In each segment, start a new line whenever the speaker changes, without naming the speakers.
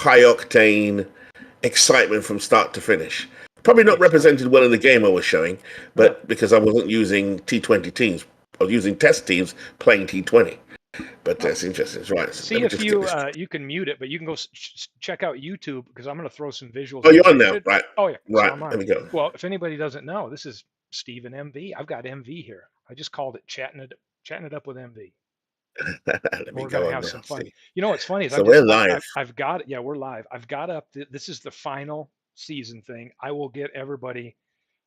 high octane excitement from start to finish. Probably not represented well in the game I was showing, but because I wasn't using T20 teams, I was using test teams playing T20. But that's interesting. It's right.
See if you can mute it, but you can go check out YouTube because I'm going to throw some visuals.
Oh, you're on now, right?
Oh yeah,
right.
So I'm on.
There we go.
Well, if anybody doesn't know, this is Stephen MV. I've got MV here. I just called it chatting it up with MV. We're going to have some fun. You know what's funny is
so we're live.
I've got it. Yeah, we're live. I've got up. This is the final season thing. I will get everybody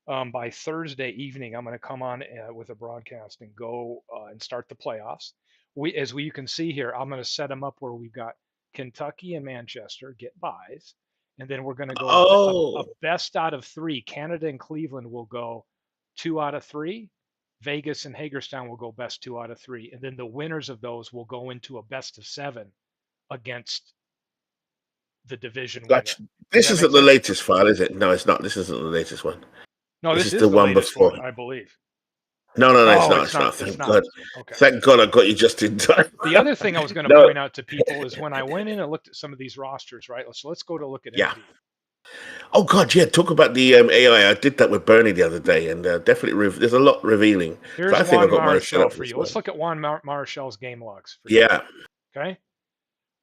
by Thursday evening. I'm going to come on with a broadcast and go and start the playoffs. You can see here, I'm going to set them up where we've got Kentucky and Manchester get buys, and then we're going to go a best out of 3. Canada and Cleveland will go 2 out of 3. Vegas and Hagerstown will go best 2 out of 3, and then the winners of those will go into a best of 7 against the division winner.
This isn't the latest file, is it? No, it's not. This isn't the latest one.
No, this is the one before, I believe.
No, it's not. Thank God. Okay. Thank God I got you just in time.
The other thing I was going to point out to people is when I went in and looked at some of these rosters, right? So let's go to look at MV.
Oh God, yeah. Talk about the AI. I did that with Bernie the other day, and definitely there's a lot revealing.
Here's Juan Marichal for you. Let's look at Juan Marichal's game logs. For
you.
Okay.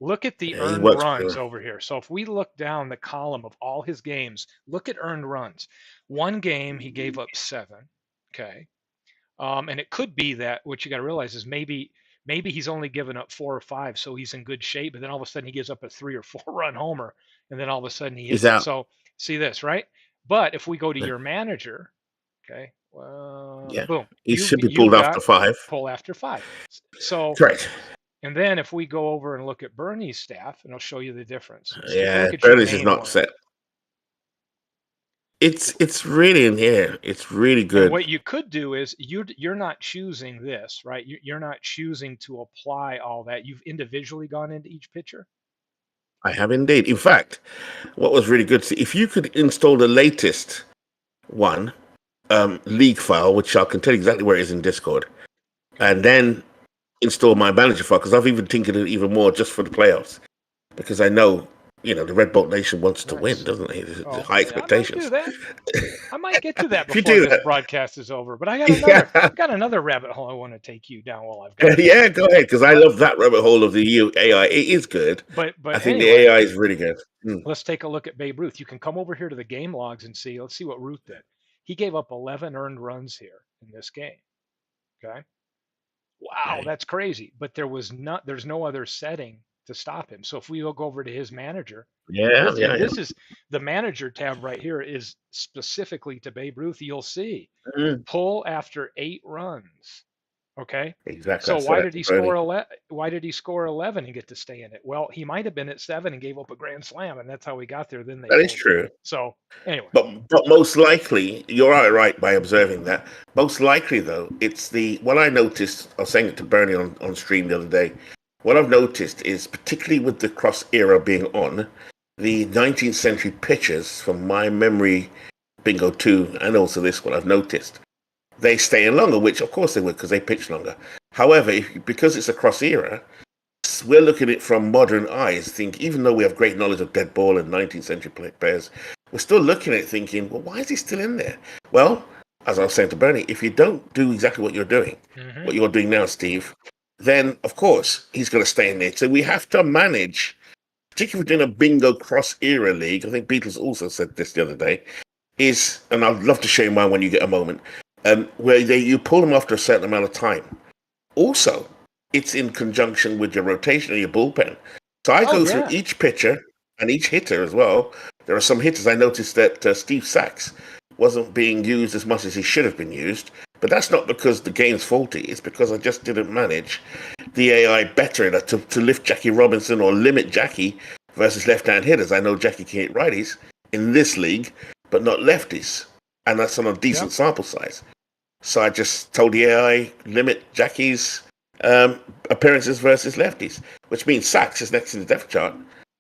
Look at the earned runs over here. So if we look down the column of all his games, look at earned runs. One game he gave up 7. Okay. And it could be that what you got to realize is maybe he's only given up 4 or 5, so he's in good shape. But then all of a sudden he gives up a 3 or 4 run homer, and then all of a sudden he's out. So see this, right? But if we go to your manager, okay, boom,
he should be pulled after 5.
Pull after 5. So
correct.
And then if we go over and look at Bernie's staff, and I'll show you the difference.
Bernie's is not set. It's really in here. It's really good.
And what you could do is you're not choosing this, right? You're not choosing to apply all that. You've individually gone into each pitcher.
I have indeed. In fact, what was really good, if you could install the latest one league file, which I can tell you exactly where it is in Discord, and then install my manager file, because I've even tinkered it even more just for the playoffs, because I know. The Red Bolt Nation wants to win, doesn't it? There's high expectations.
I might get to that before this broadcast is over. But I got another rabbit hole I want to take you down while I've got
Yeah, go ahead, because I love that rabbit hole of the AI. It is good.
But
I think the AI is really good.
Let's take a look at Babe Ruth. You can come over here to the game logs and see. Let's see what Ruth did. He gave up 11 earned runs here in this game. Okay. Wow, that's crazy. But there's no other setting to stop him. So if we look over to his manager, this is the manager tab right here is specifically to Babe Ruth. You'll see pull after 8 runs. Okay,
exactly.
So why did he score 11? Why did he score 11 and get to stay in it? Well, he might have been at 7 and gave up a grand slam, and that's how he got there. Then
that is true.
So anyway,
but most likely you're right by observing that. Most likely though, it's what I noticed. I was saying it to Bernie on stream the other day. What I've noticed is, particularly with the cross era being on, the 19th century pitchers from my memory, Bingo 2, and also this one, I've noticed, they stay in longer, which of course they would because they pitch longer. However, because it's a cross era, we're looking at it from modern eyes, even though we have great knowledge of dead ball and 19th century players, we're still looking at it thinking, well, why is he still in there? Well, as I was saying to Bernie, if you don't do exactly what you're doing, what you're doing now, Steve, then, of course, he's going to stay in there. So we have to manage, particularly within a bingo cross-era league, I think Beatles also said this the other day, and I'd love to show you mine when you get a moment, where you pull them after a certain amount of time. Also, it's in conjunction with your rotation or your bullpen. So I go through each pitcher and each hitter as well. There are some hitters I noticed that Steve Sachs wasn't being used as much as he should have been used. But that's not because the game's faulty. It's because I just didn't manage the AI better enough to lift Jackie Robinson or limit Jackie versus left-hand hitters. I know Jackie can hit righties in this league, but not lefties. And that's on a decent sample size. So I just told the AI, limit Jackie's appearances versus lefties, which means Sachs is next in the depth chart,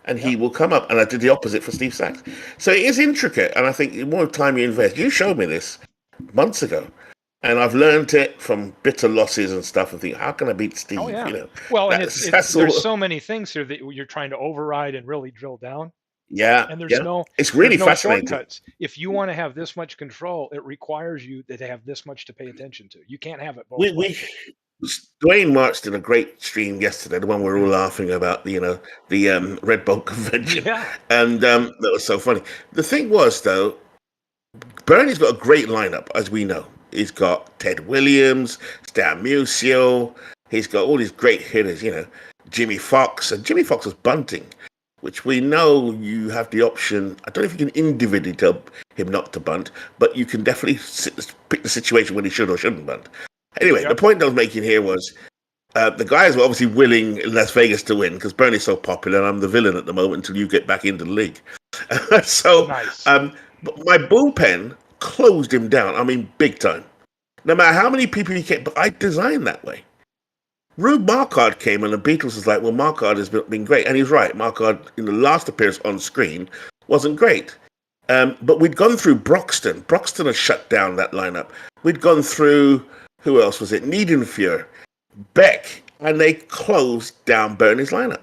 and he will come up. And I did the opposite for Steve Sachs. So it is intricate, and I think the more time you invest, you showed me this months ago. And I've learned it from bitter losses and stuff and think, how can I beat
Oh
Steve?
yeah.
You know,
Well, and it's
that's
there's
all.
so many things here that you're trying to override and really drill down.
Yeah,
And
yeah. It's
there's
really
no
fascinating.
shortcuts. If you want to have this much control, it requires you to have this much to pay attention to. You can't have it both
We
ways.
Dwayne March did a great stream yesterday, the one we were all
Mhm.
laughing about, the Red Bull convention,
Yeah.
and that was so funny. The thing was, though, Bernie's got a great lineup, as we know. He's got Ted Williams, Stan Musial. He's got all these great hitters, Jimmy Fox. And Jimmy Fox was bunting, which we know you have the option. I don't know if you can individually tell him not to bunt, but you can definitely pick the situation when he should or shouldn't bunt. Anyway, the
Yep.
point I was making here was the guys were obviously willing in Las Vegas to win because Bernie's so popular and I'm the villain at the moment until you get back into the league. so
Nice.
but my bullpen closed him down. I mean, big time. No matter how many people he kept, but I designed that way. Rube Marquard came and the Beatles was like, well, Marquard has been great. And he's right. Marquard, in the last appearance on screen, wasn't great. But we'd gone through Broxton. Broxton had shut down that lineup. We'd gone through, who else was it? Niedenfuhr, Beck, and they closed down Bernie's lineup.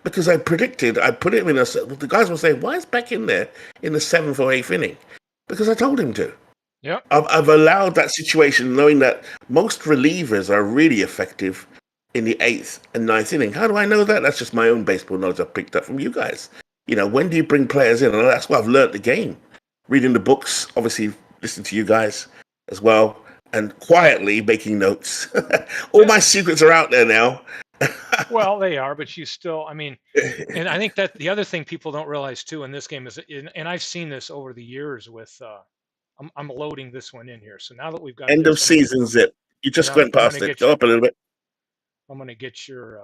Because I put him in the guys were saying, why is Beck in there in the seventh or eighth inning? Because I told him to.
Yep.
I've allowed that situation, knowing that most relievers are really effective in the eighth and ninth inning. How do I know that? That's just my own baseball knowledge I've picked up from you guys. When do you bring players in? And that's why I've learned the game. Reading the books, obviously listening to you guys as well, and quietly making notes. All my secrets are out there now.
Well, they are, but you still, I mean, and I think that the other thing people don't realize too in this game is, and I've seen this over the years with, I'm loading this one in here. So now that we've got
End of
this,
season zip. You just went
I'm gonna
past it.
get
Go
you,
up a little bit.
I'm gonna get your,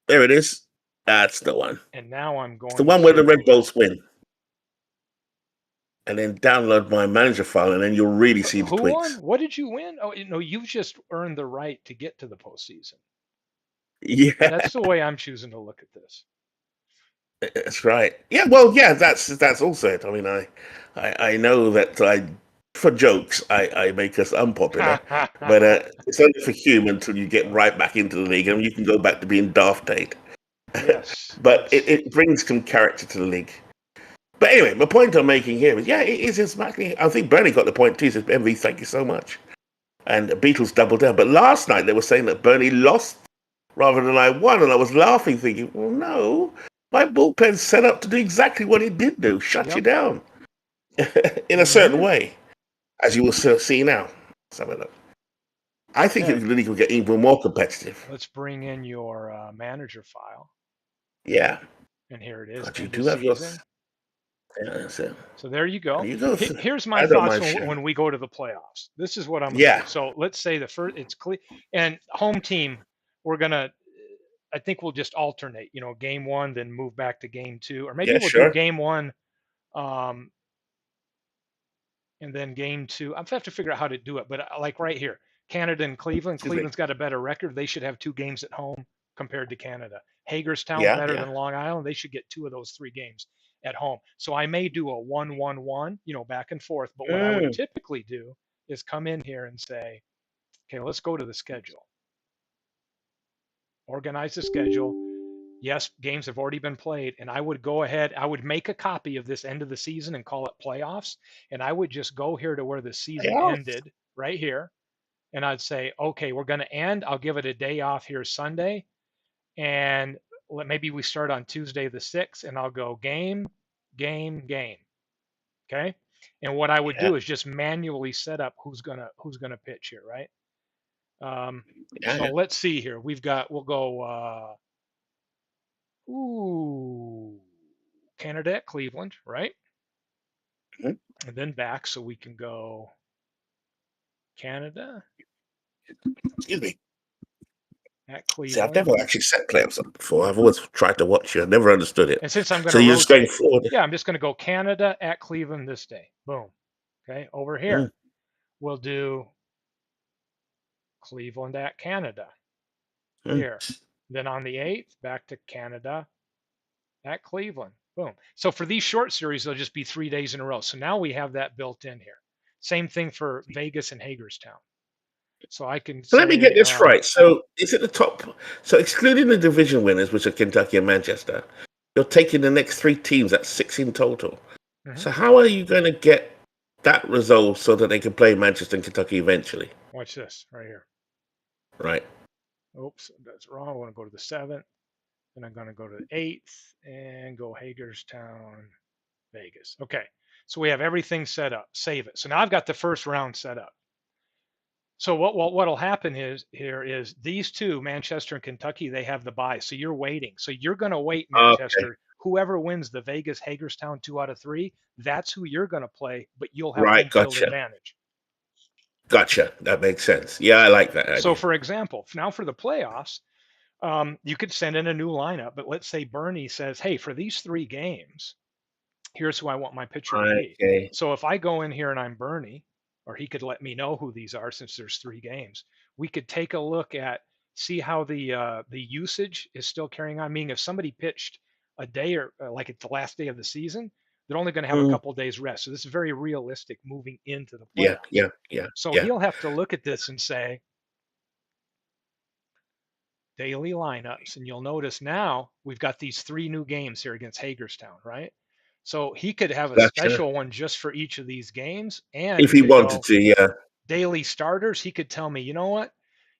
There it is. That's the one.
and now I'm
It's the
going
one where the Red
to,
Bulls win. And then download my manager file, and then you'll really see the
who
tweaks.
won? What did you win? Oh, no, you've just earned the right to get to the postseason.
Yeah,
That's the way I'm choosing to look at this.
that's right. Yeah, well, yeah, that's also it. I mean, I know that for jokes, I make us unpopular, but it's only for humor until you get right back into the league, and you can go back to being Daft Tate.
Yes.
But
Yes.
it brings some character to the league. But anyway, my point I'm making here is, yeah, it is exactly. I think Bernie got the point too. He says, MV, thank you so much. And the Beatles doubled down. But last night they were saying that Bernie lost rather than I won, and I was laughing, thinking, well, no, my bullpen's set up to do exactly what it did do, shut you
Yep.
down in a certain
Mhm.
way, as you will see now. Let's have a look. I think
Okay.
the league will get even more competitive.
Let's bring in your manager file.
Yeah.
And here it is,
God, you
end
do
of
have your.
season.
Yeah, so
So there you go.
you go.
Here's my
I don't
thoughts
mind sharing.
when we go to the playoffs. This is what I'm going to do.
Yeah.
So let's say the first, it's clear, and home team, we're going to, I think we'll just alternate, game one, then move back to game two, or maybe
Yeah,
we'll do
sure.
game one, um, and then game two. I have to figure out how to do it, but like right here, Canada and Cleveland.
Excuse me.
Cleveland's got a better record. They should have 2 games at home compared to Canada. Hagerstown
Yeah,
better
yeah.
than Long Island. They should get 2 of those 3 games at home. So I may do a 1-1-1, back and forth. But what I would
Mm.
typically do is come in here and say, okay, let's go to the schedule. Organize the schedule. Yes, games have already been played, and I would go ahead. I would make a copy of this end of the season and call it playoffs. And I would just go here to where the season
Playoffs.
ended, right here, and I'd say, okay, we're going to end. I'll give it a day off here Sunday, and maybe we start on Tuesday the 6th, and I'll go game, game, game. Okay. And what I would
Yeah,
do is just manually set up who's gonna pitch here, right?
yeah,
So
yeah.
let's see here. We'll go Canada at Cleveland, right?
Mhm.
And then back so we can go Canada
Excuse me.
at
See, I've
Cleveland.
never actually set playoffs up before. I've always tried to watch you. I never understood it.
And since I'm going
So
to
you're just going
rotate,
forward.
yeah, I'm just going to go Canada at Cleveland this day. Boom. Okay. Over here,
Mm.
we'll do Cleveland at Canada
Mm.
here. Then on the 8th, back to Canada at Cleveland. Boom. So for these short series, they'll just be 3 days in a row. So now we have that built in here. Same thing for Vegas and Hagerstown. So I can
So let me get
say,
this right. So is it the top? So excluding the division winners, which are Kentucky and Manchester, you're taking the next three teams. That's six in total.
mhm,
So how are you going to get that resolved so that they can play Manchester and Kentucky eventually?
watch this right here.
Right.
Oops, that's wrong. I want to go to the 7th. Then I'm going to go to the 8th and go Hagerstown, Vegas. Okay. So we have everything set up. Save it. So now I've got the first round set up. So what'll happen is these two, Manchester and Kentucky, they have the bye. So you're waiting. So you're going to wait,
Okay.
Manchester. Whoever wins the Vegas Hagerstown 2 out of 3, that's who you're going to play, but you'll have
Right.
home field
Gotcha.
advantage.
Gotcha. That makes sense. Yeah, I like that
So
idea.
for example, now for the playoffs, you could send in a new lineup, but let's say Bernie says, "Hey, for these 3 games, here's who I want my pitcher to be."
Okay.
So if I go in here and I'm Bernie, or he could let me know who these are since there's 3 games, we could take a look at see how the usage is still carrying on. Meaning, if somebody pitched a day or like at the last day of the season, they're only going to have a
Mm,
couple days rest. So this is very realistic moving into the
yeah.
playoffs.
Yeah. Yeah.
So
Yeah.
he'll have to look at this and say daily lineups, and you'll notice now we've got these 3 new games here against Hagerstown, right? So he could have a
Gotcha.
special one just for each of these games, and
If
he
he
could
wanted
go
to, yeah.
daily starters. He could tell me, you know what?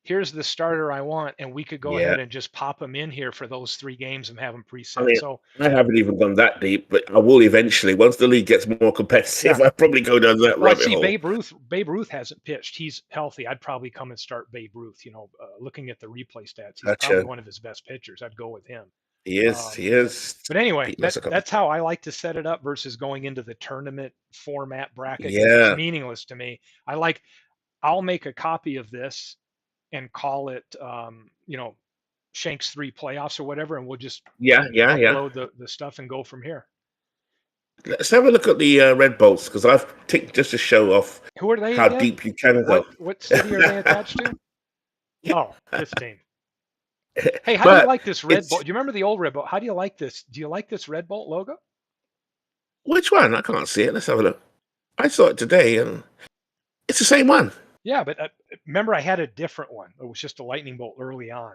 Here's the starter I want, and we could go
Yeah.
ahead and just pop him in here for those 3 games and have them
I
preset.
mean,
So
I haven't even gone that deep, but I will eventually. Once the league gets more competitive,
yeah.
I'll probably go down that
Well, I
rabbit
see
hole.
Babe Ruth. Babe Ruth hasn't pitched. He's healthy. I'd probably come and start Babe Ruth. Looking at the replay stats, he's probably
Gotcha.
one of his best pitchers. I'd go with him.
He is.
Um,
He is.
But anyway,
Pete
that
Lesser
that's how I like to set it up versus going into the tournament format bracket because it's
Yeah.
meaningless to me. I'll make a copy of this and call it Shanks 3 playoffs or whatever, and we'll just
Yeah. Yeah. Yeah.
upload the stuff and go from here.
Let's have a look at the Red Bolts because I've ticked just to show off
Who are they
how
again?
deep you can go.
What city are they attached to? Oh, this team. Hey, how do you
But
like this Red Bolt?
it's
Do you remember the old Red Bolt? How do you like this? Do you like this Red Bolt logo?
which one? I can't see it. Let's have a look. I saw it today, and it's the same one.
Yeah, but remember I had a different one. It was just a lightning bolt early on,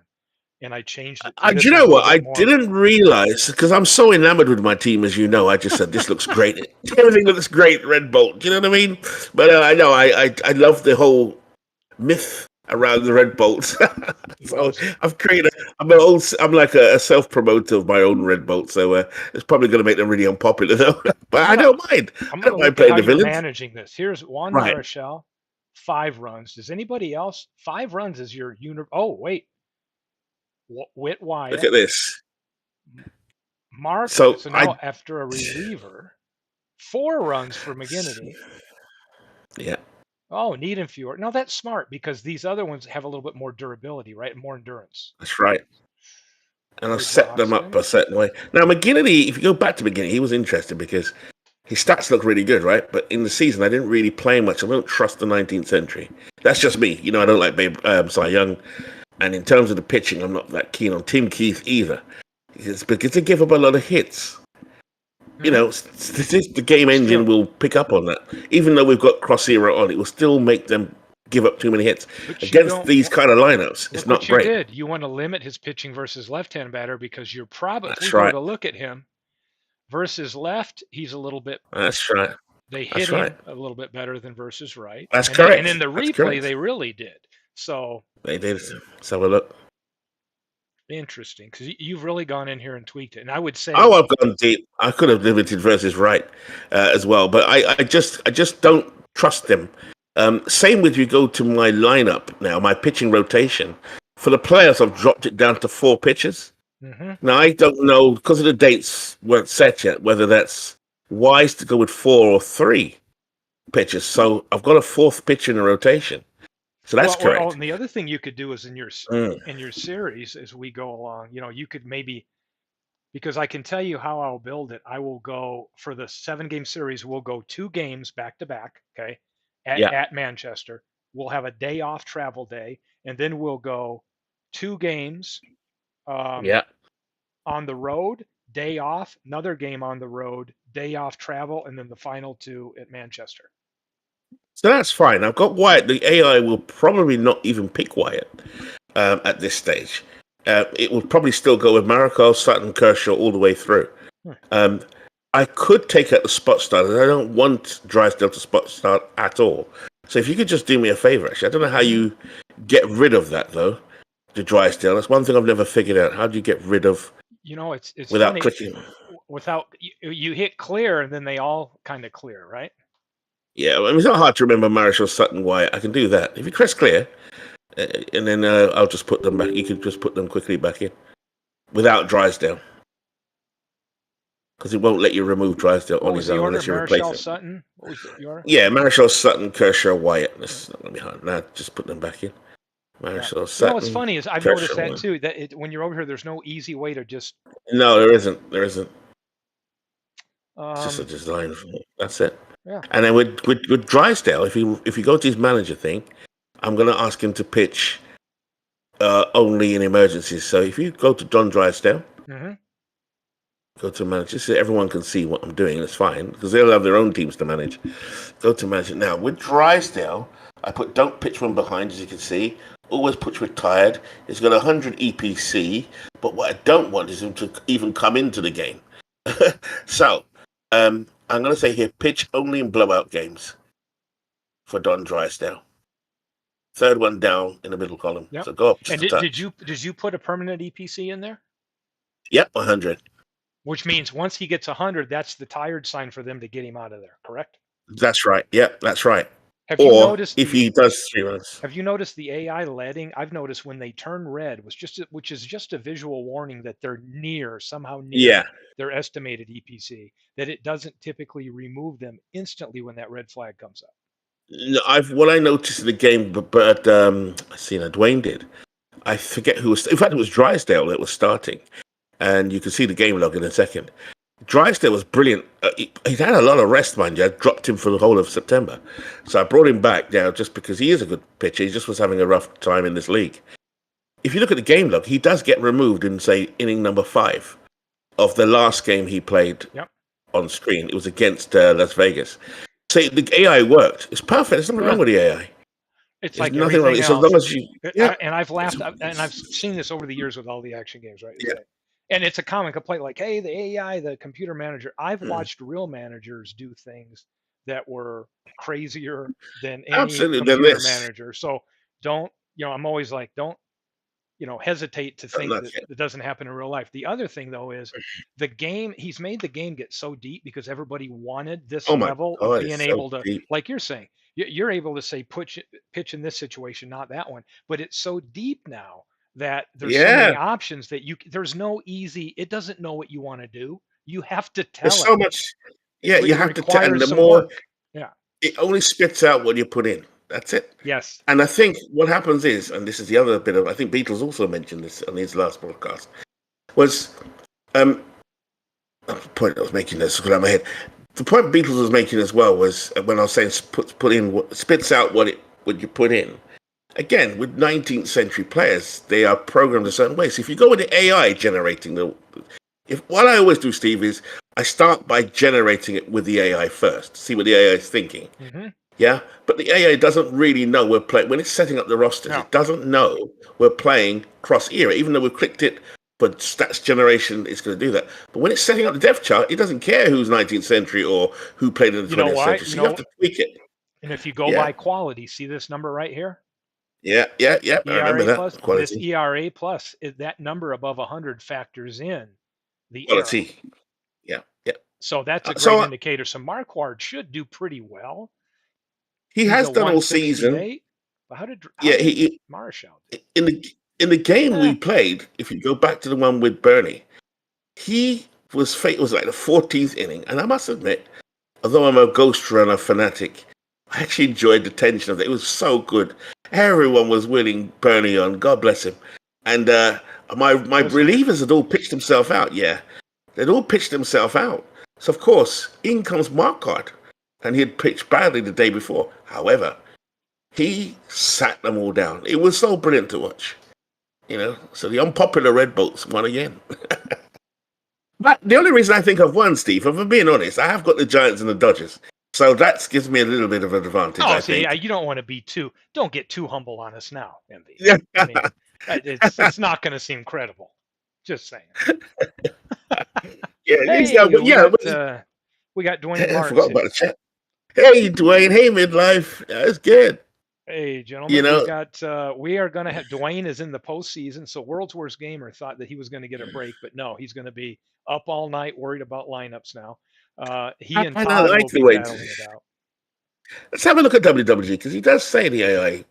and I changed it to
Do
this
you
one
know
a little
what? I
bit more.
didn't realize because I'm so enamored with my team, as you know. I just said this looks great. Everything looks great, Red Bolt. Do you know what I mean? But I know I love the whole myth around the Red Bolt.
Well,
So I've created. I'm like a self promoter of my own Red Bolt. So it's probably going to make them really unpopular, though. But
I'm
I
gonna
don't mind.
I'm
I
gonna
don't mind
look at
playing
how
the
you're
villains.
managing this. Here's Juan
Right.
Marichal, 5 runs. Does anybody else 5 runs is your uni? Oh wait, Whit
Look
Wyatt,
at this.
Mark.
So
So
I
now after a reliever, 4 runs for McGinnity.
yeah,
Oh, Niedenfuhr. Now that's smart because these other ones have a little bit more durability, right? More endurance.
that's right. And I've
Here's
set them up
Broxton.
a certain way. Now McGinnity, if you go back to McGinnity, he was interesting because his stats look really good, right? But in the season, I didn't really play much. I don't trust the 19th century. That's just me. I don't like Cy Young. And in terms of the pitching, I'm not that keen on Tim Keith either. It's because they give up a lot of hits.
Hmm.
The game
It's
engine
true.
will pick up on that. Even though we've got Cross Era on, it will still make them give up too many hits.
But you
Against
don't.
these kind of lineups, it's
Look what
not
you
great.
did. You want to limit his pitching versus left-hand batter because you're probably, if we
That's
go
right.
to look at him versus left, he's a little bit,
That's right.
they hit
That's right.
him a little bit better than versus right.
That's
And in
correct.
the
That's
replay,
correct.
they really did. So
They did. Let's have a look.
interesting because you've really gone in here and tweaked it. And I would say,
Oh, I've gone deep. I could have limited versus right as well, but I just don't trust them. Same with you go to my lineup now, my pitching rotation. For the players, I've dropped it down to 4 pitchers.
hmm
Now I don't know because of the dates weren't set yet whether that's wise to go with 4 or 3 pitchers. So I've got a fourth pitcher in the rotation. So that's
well,
correct.
and the other thing you could do is
Mm,
in your series as we go along, you could maybe, because I can tell you how I'll build it. I will go for the 7 game series. We'll go 2 games back to back. Okay,
yeah,
at Manchester. We'll have a day off, travel day, and then we'll go 2 games um,
yeah.
on the road, day off, another game on the road, day off, travel, and then the final 2 at Manchester.
So that's fine. I've got Wyatt. The AI will probably not even pick Wyatt at this stage. It will probably still go with Maricow, Sutton, Kershaw all the way through.
Hmm.
I could take out the spot starters. I don't want Drysdale to spot start at all. So if you could just do me a favor, actually. I don't know how you get rid of that, though, the Drysdale. That's one thing I've never figured out. How do you get rid of
It's
without
funny.
clicking?
Without you hit clear, and then they all kind of clear, right?
Yeah, I mean, it's not hard to remember Marischal, Sutton, Wyatt. I can do that. If you press clear, and then I'll just put them back. You can just put them quickly back in without Drysdale. Because it won't let you remove Drysdale on his own unless you replace
Marischal,
him.
Sutton. What was the order?
Yeah, Marischal, Sutton, Kershaw, Wyatt. That's not going to be hard. Now just put them back in. Marischal, Sutton.
What's funny is I've
Kershaw,
noticed that
Wyatt.
too. That when you're over here, there's no easy way to just.
No, there isn't. There isn't. It's just a design. That's it.
Yeah.
And then with Drysdale, if you go to his manager thing, I'm going to ask him to pitch only in emergencies. So if you go to Don Drysdale, go to manager, so everyone can see what I'm doing. It's fine because they'll have their own teams to manage. Go to manager now. With Drysdale, I put don't pitch from behind, as you can see. Always puts retired. It's got 100 EPC, but what I don't want is him to even come into the game. So I'm going to say here, pitch only in blowout games for Don Drysdale. Third one down in the middle column.
Yep.
So go up just
And
a touch.
did you put a permanent EPC in there?
Yep, 100.
Which means once he gets 100, that's the tired sign for them to get him out of there. Correct?
That's right. Yep, that's right.
Have you noticed
if he does 3 runs.
Have you noticed the AI leading? I've noticed when they turn red, which is just a visual warning that they're somehow near their estimated EPC, that it doesn't typically remove them instantly when that red flag comes up.
No, what I noticed in the game, but I see now Dwayne did. I forget who was. In fact, it was Drysdale that was starting, and you can see the game log in a second. Drysdale was brilliant. He'd had a lot of rest, mind you. I dropped him for the whole of September. So I brought him back now just because he is a good pitcher. He just was having a rough time in this league. If you look at the game log, he does get removed in, say, inning number 5 of the last game he played on screen. It was against Las Vegas. So the AI worked. It's perfect. There's nothing wrong with the AI.
It's like
nothing wrong.
else.
As long as you,
and I've laughed, and I've seen this over the years with all the action games, right?
Yeah.
And it's a common complaint, like, hey, the AI, the computer manager. I've watched real managers do things that were crazier than any computer manager. So don't, I'm always like, don't, hesitate to think that it doesn't happen in real life. The other thing, though, is the game. He's made the game get so deep because everybody wanted this level of being able to, like you're saying, you're able to say pitch in this situation, not that one. But it's so deep now that there's so many options that there's no easy. It doesn't know what you want to do. You have to tell it.
There's so much. Yeah, you have to tell. And the more, it only spits out what you put in. That's it.
Yes.
And I think what happens is, and this is the other bit of, I think Beatles also mentioned this on his last podcast, was the point I was making this out of my head. The point Beatles was making as well was when I was saying put in spits out what you put in. Again, with 19th century players, they are programmed a certain way. So if you go with the AI generating what I always do, Steve, is I start by generating it with the AI first, see what the AI is thinking.
Mm-hmm.
Yeah, but the AI doesn't really know we're playing when it's setting up the rosters. It doesn't know we're playing cross era, even though we've clicked it. But stats generation is going to do that. But when it's setting up the depth chart, it doesn't care who's 19th century or who played in the 20th century. So you have to tweak it.
And if you go by quality, see this number right here?
Yeah. I remember that.
Plus, this ERA plus, that number above 100 factors in the
quality.
Era.
Yeah.
So that's a great indicator. So Marquard should do pretty well.
He has done all season.
But how did Marischal
in the game we played? If you go back to the one with Bernie, it was like the 14th inning, and I must admit, although I'm a Ghost Runner fanatic, I actually enjoyed the tension of it. It was so good. Everyone was willing Bernie on. God bless him. And my relievers had all pitched themselves out. Yeah, they'd all pitched themselves out. So of course, in comes Marquard. And he had pitched badly the day before. However, he sat them all down. It was so brilliant to watch. So the unpopular Red Bolts won again. But the only reason I think I've won, Steve, if I'm being honest, I have got the Giants and the Dodgers. So that gives me a little bit of an advantage,
Oh,
I
see, yeah,
think.
you don't get too humble on us now, MV.
Yeah,
I mean, it's not going to seem credible. Just saying.
yeah, at least,
Hey,
yeah.
we got Dwayne
I
Marks
forgot about
here.
the chat. Hey, Dwayne. Hey, midlife. That's good.
Hey,
You
gentlemen,
know,
we are going to have Dwayne is in the postseason. So World's Worst Gamer thought that he was going to get a break, but no, he's going to be up all night worried about lineups now. He and
I don't
Todd
like
will
the
be
way.
battling it out.
Let's have a look at WWG because he does say the AI,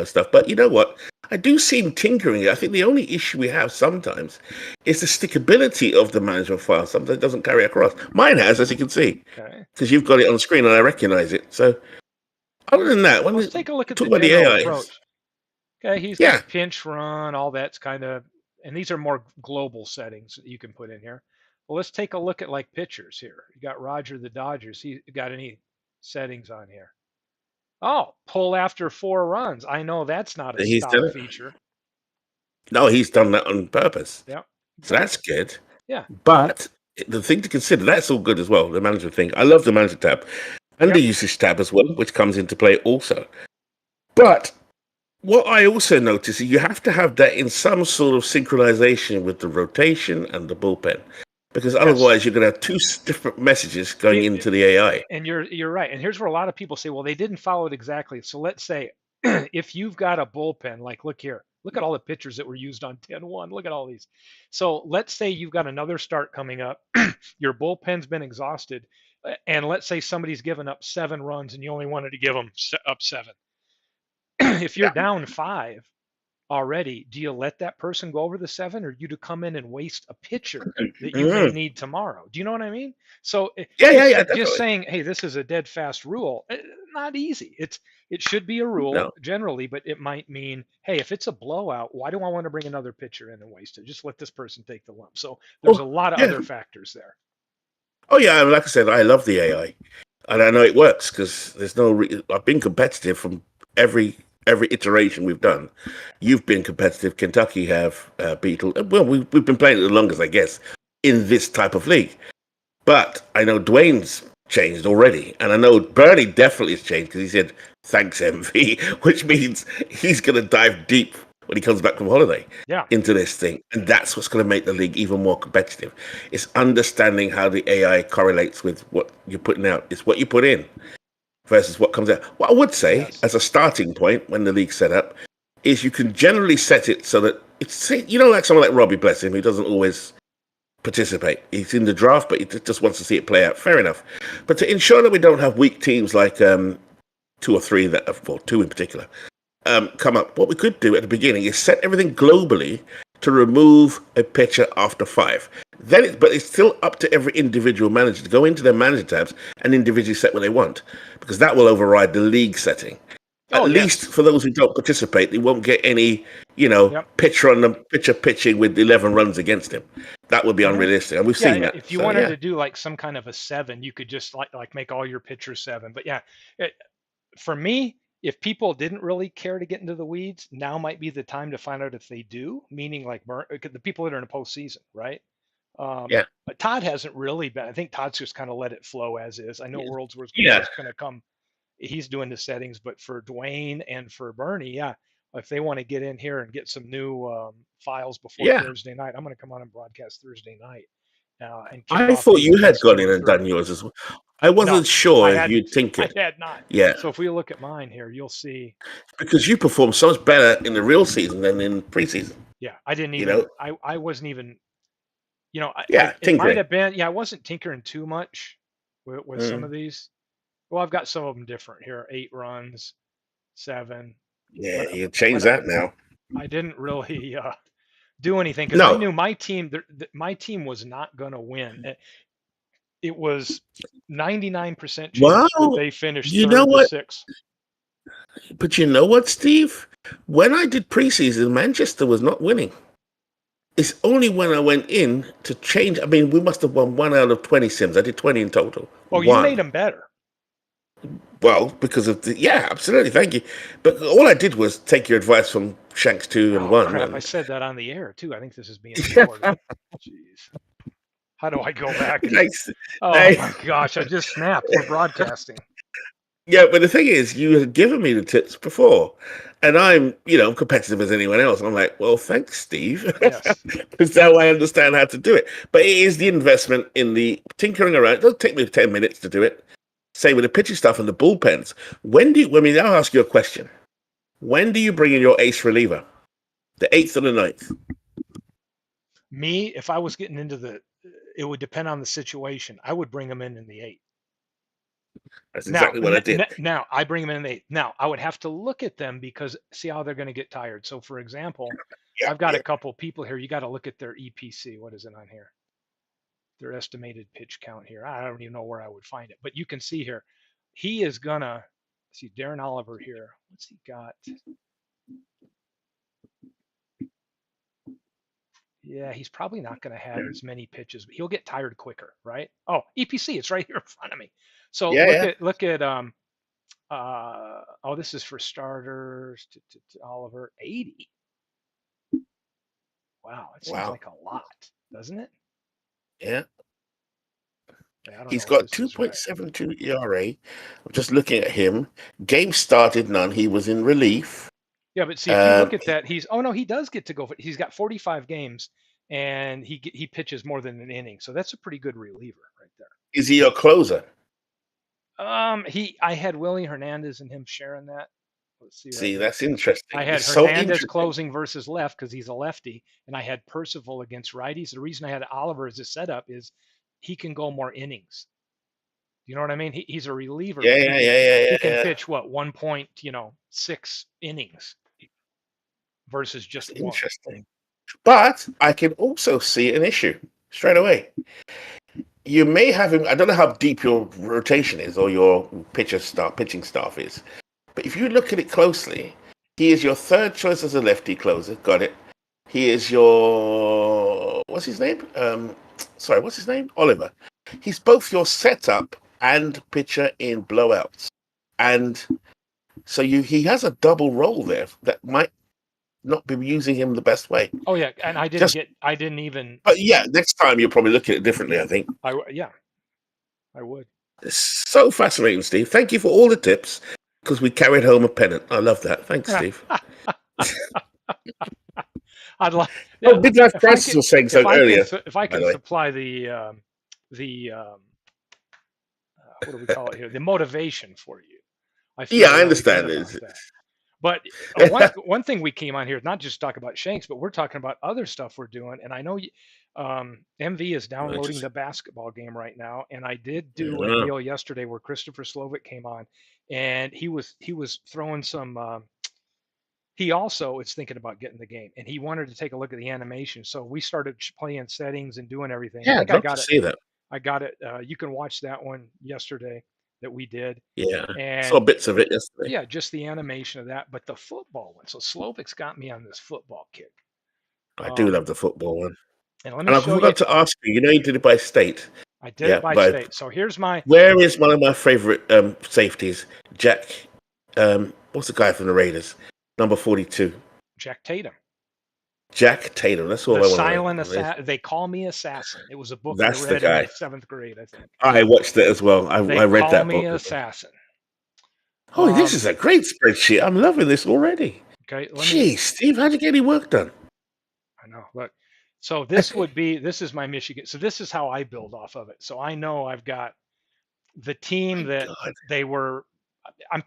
stuff. But you know what? I do see him tinkering it. I think the only issue we have sometimes is the stickability of the management file. Sometimes it doesn't carry across. Mine has, as you can see,
Okay.
because you've got it on screen and I recognize it. So other than that, when
Let's
we
take a look at
talk
the
about the
general
AI,
approach. Okay, he's
yeah,
got pinch run, all that's kind of, and these are more global settings that you can put in here. Well, let's take a look at like pitchers here. You got Roger the Dodgers. He got any settings on here? Oh, pull after 4 runs. I know that's not a
he's done
stock
it.
feature.
No, he's done that on purpose.
Yep,
So that's
exactly.
good.
Yeah.
But the thing to consider, that's all good as well, the management thing. I love the management tab and the
Yep.
usage tab as well, which comes into play also. But what I also notice is you have to have that in some sort of synchronization with the rotation and the bullpen, because
Yes.
otherwise you're going to have two different messages going into the AI.
And you're right. And here's where a lot of people say, well, they didn't follow it exactly. So let's say if you've got a bullpen, like look here, look at all the pitchers that were used on 10-1. Look at all these. So let's say you've got another start coming up. Your bullpen's been exhausted. And let's say somebody's given up 7 runs and you only wanted to give them up 7. If you're
Yeah.
down 5 already, do you let that person go over the 7 or you to come in and waste a pitcher that you may
Mhm.
need tomorrow? Do you know what I mean? So
Yeah,
just
definitely.
saying, hey, this is a dead fast rule, not easy. It should be a rule
No.
generally, but it might mean, hey, if it's a blowout, why do I want to bring another pitcher in and waste it? Just let this person take the lump. So there's a
Oh,
lot of
yeah.
other factors there.
Oh, yeah. Like I said, I love the AI, and I know it works because there's no. I've been competitive from every iteration we've done. You've been competitive. Kentucky have Beetle. Well, we've been playing it the longest, I guess, in this type of league. But I know Dwayne's changed already, and I know Bernie definitely has changed because he said thanks MV, which means he's going to dive deep when he comes back from holiday
Yeah.
into this thing, and that's what's going to make the league even more competitive. It's understanding how the AI correlates with what you're putting out. It's what you put in versus what comes out. What I would say,
Yes.
as a starting point when the league's set up, is you can generally set it so that it's like someone like Robbie, bless him, who doesn't always participate. He's in the draft, but he just wants to see it play out. Fair enough. But to ensure that we don't have weak teams like 2 or 3 or 2 in particular come up, what we could do at the beginning is set everything globally to remove a pitcher after 5. But it's still up to every individual manager to go into their manager tabs and individually set what they want, because that will override the league setting. At
Oh,
least
yes.
for those who don't participate, they won't get any,
Yep.
pitcher pitching with 11 runs against him. That would be
Mhm.
unrealistic, and we've
Yeah,
seen that.
if you
So
wanted
yeah,
to do like some kind of a 7, you could just like make all your pitchers 7. But yeah, it, for me, if people didn't really care to get into the weeds, now might be the time to find out if they do. Meaning like the people that are in a postseason, right?
yeah,
But Todd hasn't really been. I think Todd's just kind of let it flow as is. I know
yeah,
World's Worst Gamer
yeah.
is going to come. He's doing the settings, but for Dwayne and for Bernie, yeah, if they want to get in here and get some new files before
Yeah.
Thursday night, I'm going to come on and broadcast Thursday night and kick
I
off
thought
these
you had
events
gone in
going
and
through.
done yours as well. I
No,
wasn't
I
sure if you'd
hadn't.
think
I
it.
had not.
Yeah,
So if we look at mine here, you'll see.
because you performed so much better in the real season than in preseason.
Yeah, I didn't
You
even.
know,
I wasn't even.
yeah,
It might
tinkering.
have been. Yeah, I wasn't tinkering too much with some
Mm.
of these. Well, I've got some of them different here. 8 runs, 7,
Yeah,
but
you change
but
that now.
I didn't really do anything because I
No,
knew my team. My team was not going to win. It was 99% chance that
well,
they finished
you know
third to
what?
6.
But you know what, Steve? When I did preseason, Manchester was not winning. It's only when I went in to change. I mean, we must have won 1 out of 20 sims. I did 20 in total.
Well, you
One.
made them better.
Well, because of the, yeah, absolutely. Thank you. But all I did was take your advice from Shanks 2 and
Oh
1.
crap! I
And
said that on the air too. I think this is being recorded. Jeez. How do I go back and?
thanks.
Oh
Hey,
my gosh! I just snapped. We're broadcasting.
Yeah, but the thing is, you had given me the tips before, and I'm, competitive as anyone else. I'm like, well, thanks, Steve,
Yes.
because now I understand how to do it. But it is the investment in the tinkering around. It'll take me 10 minutes to do it. Same with the pitching stuff and the bullpens. I mean, I'll ask you a question. When do you bring in your ace reliever? The eighth or the ninth?
Me, if I was getting into it would depend on the situation. I would bring them in the eighth.
That's
Now,
exactly what I did.
now I bring them in the eighth. Now I would have to look at them because see how they're going to get tired. So, for example,
Yeah,
I've got
yeah.
a couple people here. You got to look at their EPC. What is it on here? Their estimated pitch count here. I don't even know where I would find it, but you can see here. He is gonna see Darren Oliver here. What's he got? Yeah, he's probably not going to have as many pitches, but he'll get tired quicker, right? Oh, EPC, it's right here in front of me. So
Yeah, yeah.
look at oh, this is for starters to Oliver 80. Wow, it seems
Wow.
like a lot, doesn't it?
Yeah.
Yeah, I don't
He's
know if
got
this is right.
2.72 ERA. I'm just looking at him. Game started none. He was in relief.
Yeah, but see if you
Um,
look at that, oh no, he does get to go. He's got 45 games and he pitches more than an inning, so that's a pretty good reliever right there.
is he your closer?
I had Willie Hernandez and him sharing that. Let's see right
See,
here.
that's
I
interesting.
had
It's so
Hernandez
interesting.
closing versus left because he's a lefty, and I had Percival against righties. The reason I had Oliver as a setup is he can go more innings. You know what I mean? He's a reliever,
Yeah,
but
yeah, yeah, yeah,
he
yeah,
can
yeah.
pitch what 1.6 innings versus
That's
just one.
interesting. But I can also see an issue straight away. You may have him. I don't know how deep your rotation is or your pitching staff is, but if you look at it closely, he is your third choice as a lefty closer. Got it. He is your what's his name? Sorry, what's his name? Oliver. He's both your setup and pitcher in blowouts, and so he has a double role there that might not be using him the best way.
Oh yeah, and
Just,
I didn't even.
but yeah, next time you'll probably look at it differently. I think.
Yeah, I would.
It's so fascinating, Steve. Thank you for all the tips because we carried home a pennant. I love that. Thanks, Steve.
I'd like,
Oh,
yeah.
Midlife Crisis was saying so earlier,
If I
by
can
the way.
supply the what do we call it here? The motivation for you. I
Yeah,
feel
I
really good
understand
about
it.
that. But one thing we came on here not just talk about Shanks, but we're talking about other stuff we're doing. And I know MV is downloading the basketball game right now, and I did do a
Yeah.
deal yesterday where Christopher Slovic came on, and he was throwing some. He also is thinking about getting the game, and he wanted to take a look at the animation. So we started playing settings and doing everything. I
Yeah,
think
I'd love to see that.
I got it. You can watch that one yesterday that we did,
Yeah, saw
and
bits of it yesterday.
yeah, just the animation of that. But the football one. So Slovic's got me on this football kick.
I do
Um,
love the football one.
and let me
And I
show you.
forgot to ask you. You know, you did it by state.
I did it
Yeah,
by
by
state. So here's my
where is one of my favorite safeties? Jack. What's the guy from the Raiders? Number 42.
Jack Tatum.
Jack Tatum. That's all
The
I want to
Silent
know.
Assassin. They Call Me Assassin. It was a book I
That's the
read in
guy.
the seventh grade, I think.
I watched it as well.
They
I read
Call
that
Me
book as well.
Assassin.
Oh, this is a great spreadsheet. I'm loving this already.
Okay,
Jeez, Steve, how'd you get any work done?
I know. Look, so this is my Michigan. So this is how I build off of it. So I know I've got the team
My
that
God.
they were. I'm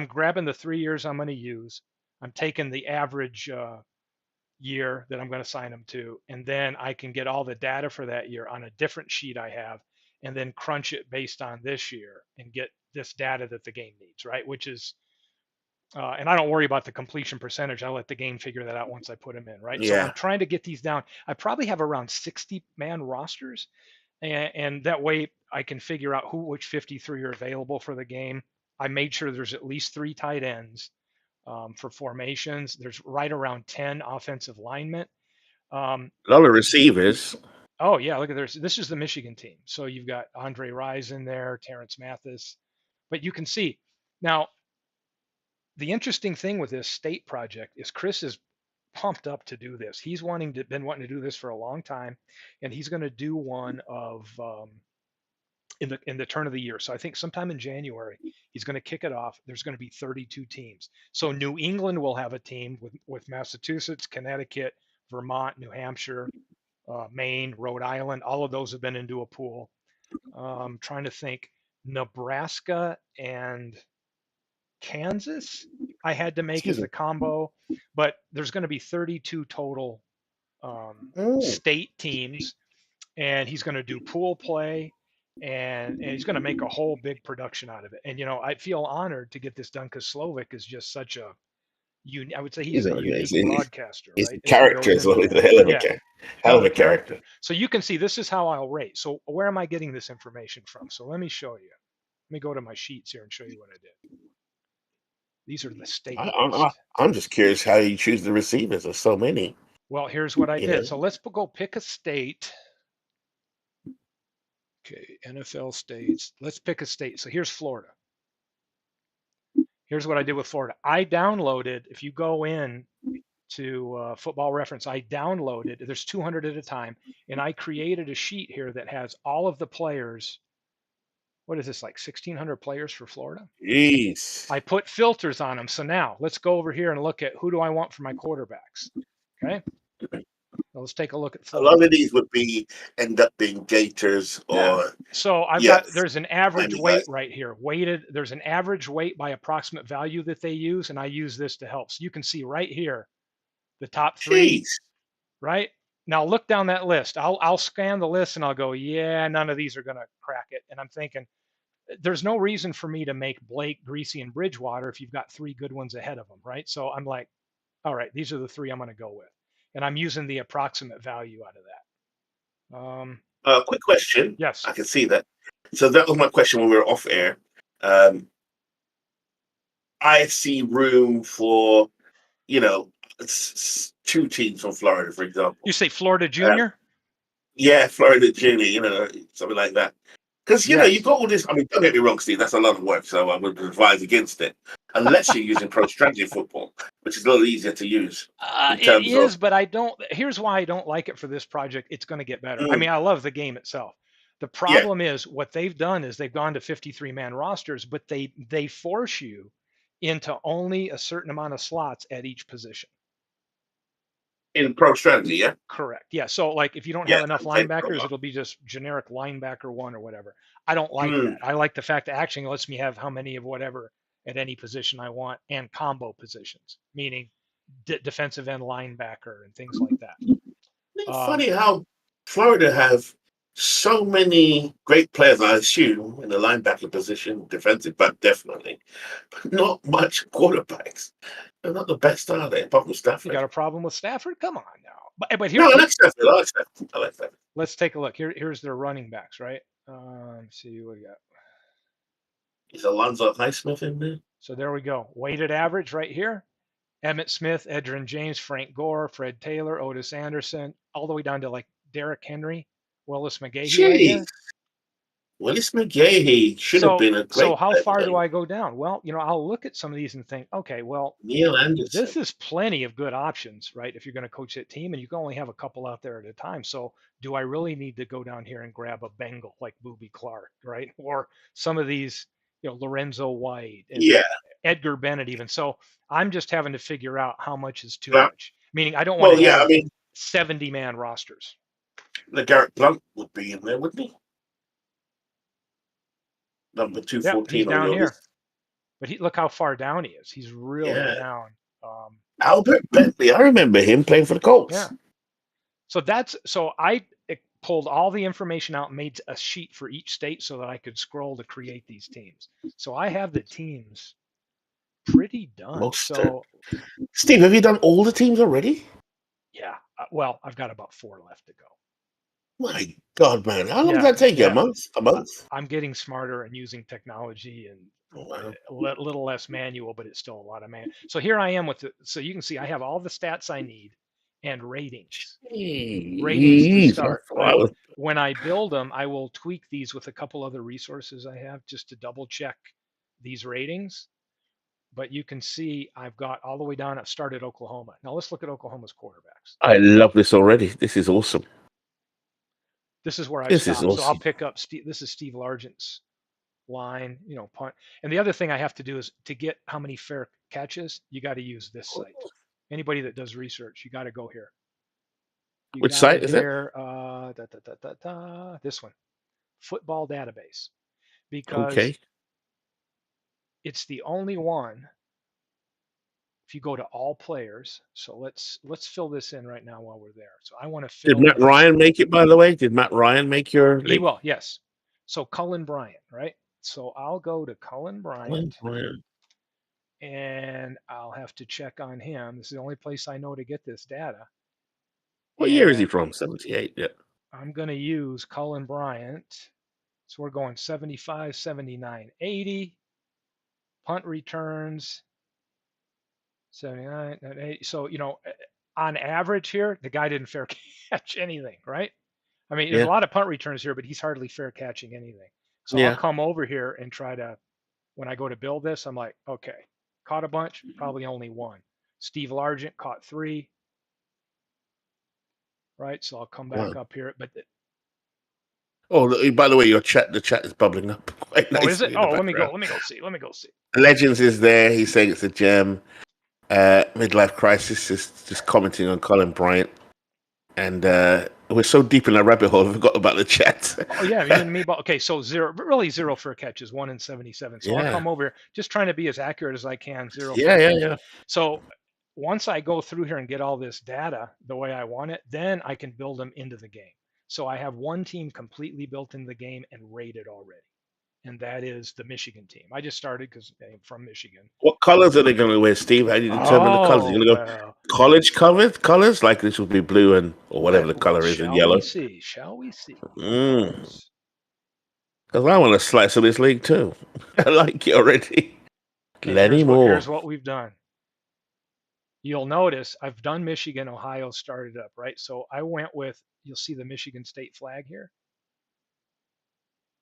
grabbing the 3 years I'm going to use. I'm taking the average year that I'm going to sign them to, and then I can get all the data for that year on a different sheet I have, and then crunch it based on this year and get this data that the game needs, right? Which is and I don't worry about the completion percentage. I let the game figure that out once I put them in, right? So I'm
Yeah.
trying to get these down. I probably have around 60-man rosters, and that way I can figure out which 53 are available for the game. I made sure there's at least 3 tight ends for formations. There's right around 10 offensive linemen.
A lot of receivers.
Oh yeah, look at this is the Michigan team. So you've got Andre Rise in there, Terrence Mathis, but you can see now the interesting thing with this state project is Chris is pumped up to do this. He's been wanting to do this for a long time, and he's going to do one of in the turn of the year. So I think sometime in January he's going to kick it off. There's going to be 32 teams. So New England will have a team with Massachusetts, Connecticut, Vermont, New Hampshire, Maine, Rhode Island. All of those have been into a pool. Trying to think, Nebraska and Kansas I had to make
Excuse
as
me.
the combo, but there's going to be 32 total
Oh,
state teams, and he's going to do pool play, and he's going to make a whole big production out of it. And I feel honored to get this done because Slovak is just such a I would say he's a unique broadcaster,
he's
right?
a
He
character
goes
as well.
into
He's
that.
a
Yeah,
hell
hell
of
of
a
a character.
character.
So you can see this is how I'll rate. So where am I getting this information from? So let me show you. Let me go to my sheets here and show you what I did. These are the state list.
I'm just curious how you choose the receivers. There's so many,
Well, here's what I
you
did.
know.
So let's go pick a state. Okay, NFL states. Let's pick a state. So here's Florida. Here's what I did with Florida. I downloaded, if you go in to Football Reference, I downloaded, there's 200 at a time, and I created a sheet here that has all of the players. What is this, like 1,600 players for Florida?
Jeez.
I put filters on them. So now let's go over here and look at who do I want for my quarterbacks. Okay. Now let's take a look at
A lot
Florida.
of these would end up being Gators
Yeah.
or
So there's an average
Miami
weight
guys.
right here. There's an average weight by approximate value that they use, and I use this to help. So you can see right here, the top three,
Jeez.
right? Now look down that list. I'll scan the list and I'll go, yeah, none of these are gonna crack it. And I'm thinking, there's no reason for me to make Blake, Greasy, and Bridgewater if you've got three good ones ahead of them, right? So I'm like, all right, these are the three I'm gonna go with. And I'm using the approximate value out of that.
Quick question.
Yes.
I can see that. So that was my question when we were off air. Um, I see room for, two teams from Florida, for example.
You say Florida Junior?
Yeah, Florida Junior, something like that. Because,
Yes.
you've got all this. I mean, don't get me wrong, Steve, that's a lot of work. So I would advise against it. Unless you're using pro strategy football, which is a little easier to use.
It is, but I don't. Here's why I don't like it for this project. It's going to get better. I
Mm,
mean, I love the game itself. The
yeah,
problem is what they've done is they've gone to 53-man rosters, but they force you into only a certain amount of slots at each position.
in pro strategy, yeah?
Correct. Yeah. So like if you don't
Yeah,
have enough
I've played pro.
linebackers, it'll be just generic linebacker one or whatever. I don't like
Mm,
that. I like the fact that actually lets me have how many of whatever at any position I want and combo positions, meaning defensive end linebacker and things like that.
It's funny how Florida have so many great players, I assume, in the linebacker position, defensive back definitely, but not much quarterbacks. They're not the best, are they? Apart from
You
Stafford.
got a problem with Stafford? Come on now. But
No,
here,
I like Stafford. I like Stafford.
let's take a look. Here's their running backs, right? See what we got.
Is Alonzo Highsmith in there?
So there we go. Weighted average right here. Emmitt Smith, Edgerrin James, Frank Gore, Fred Taylor, Otis Anderson, all the way down to like Derrick Henry, Willis McGahee right
Jeez,
here.
Willis McGahee should have been a
So
great
how
player.
far do I go down? Well, I'll look at some of these and think, okay, well,
Neil Anderson.
this is plenty of good options, right? If you're going to coach that team and you can only have a couple out there at a time. So do I really need to go down here and grab a Bengal like Booby Clark, right? Or some of these, Lorenzo White and
Yeah.
Edgar Bennett even. So I'm just having to figure out how much is too
Well,
much. Meaning I don't want to have
I mean,
70-man rosters.
Garrett Blunt would be in there, wouldn't he? Number
Yep,
214
he's
on
down
your
here.
list.
But look how far down he is. He's really
Yeah.
down.
Albert Bentley. I remember him playing for the Colts.
Yeah. So I pulled all the information out and made a sheet for each state so that I could scroll to create these teams. So I have the teams pretty done.
Steve, have you done all the teams already?
Yeah. Well, I've got about 4 left to go.
My God, man. How long does that take you? A month?
I'm getting smarter and using technology and a little less manual, but it's still a lot of man. So here I am with it. So you can see I have all the stats I need and ratings. Ratings to start. Right? When I build them, I will tweak these with a couple other resources I have just to double check these ratings. But you can see I've got all the way down. I've started Oklahoma. Now let's look at Oklahoma's quarterbacks.
I love this already. This is awesome.
This is where I
This is
stop. So I'll
awesome.
pick up this is Steve Largent's line, punt. And the other thing I have to do is to get how many fair catches, you got to use this site. Anybody that does research, you got to go here. You
Which
got
site
it
is it?
here. This one, Football Database, because
Okay.
it's the only one. If you go to all players, so let's fill this in right now while we're there. So I want to
Did
fill
Matt
in.
Ryan make it, by the way? Did Matt Ryan make your
He
link?
will, yes. So Cullen Bryant, right? So I'll go to Cullen Bryant, and I'll have to check on him. This is the only place I know to get this data.
What year is he
And
from? 78. Yeah.
I'm going to use Cullen Bryant. So we're going 75, 79, 80. Punt returns, 79, 80. So, on average here, the guy didn't fair catch anything, right? I mean, there's a
Yeah.
lot of punt returns here, but he's hardly fair catching anything. So I'll
Yeah.
come over here and try to, when I go to build this, I'm like, okay, caught a bunch, probably only one. Steve Largent caught 3, right? So I'll come back
Wow.
up here. But
Oh, by the way, the chat is bubbling up quite
oh, is it?
nicely in the
Oh, let me go.
background.
Let me go see. Let me go see.
Legends is there. He's saying it's a gem. Midlife Crisis is just commenting on Colin Bryant. And we're so deep in a rabbit hole, we forgot about the chat.
Oh yeah, you and me. But okay, so really zero for catches, 1 in 77. So I'll
Yeah.
come over here, just trying to be as accurate as I can. Zero
Yeah,
for
yeah,
catches.
yeah.
So once I go through here and get all this data the way I want it, then I can build them into the game. So I have one team completely built into the game and rated already, and that is the Michigan team. I just started because I'm from Michigan.
What colors are they going to wear, Steve? How do you determine the colors? You're
Oh
going to go
well,
college covered colors, like this would be blue and or whatever the
well,
color is, and
shall we
yellow.
see? Shall we see?
Because I want a slice of this league too. I like it already.
Okay,
Lenny Moore.
here's what we've done. You'll notice I've done Michigan, Ohio started up, right? So I went with, you'll see the Michigan State flag here.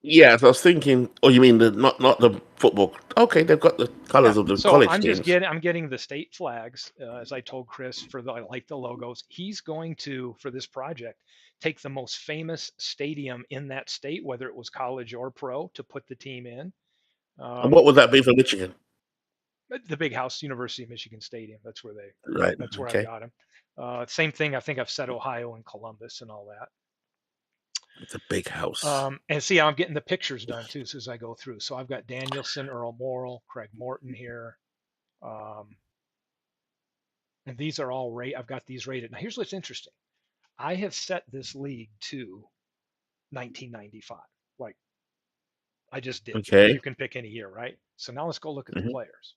Yeah, so I was thinking. Oh, you mean the not the football? Okay, they've got the colors of the
So
college
I'm just
teams.
I'm getting the state flags, as I told Chris, I like the logos. He's going to, for this project, take the most famous stadium in that state, whether it was college or pro, to put the team in.
And what would that be for Michigan?
The Big House, University of Michigan Stadium. That's where
Right.
that's where I
Okay.
got him. Same thing. I think I've said Ohio and Columbus and all that.
It's a big house.
And see, I'm getting the pictures done too, so as I go through. So I've got Danielson, Earl Morrall, Craig Morton here. And these are all I've got these rated. Now, here's what's interesting. I have set this league to 1995. Like I just did.
Okay.
You can pick any year, right? So now let's go look at the players.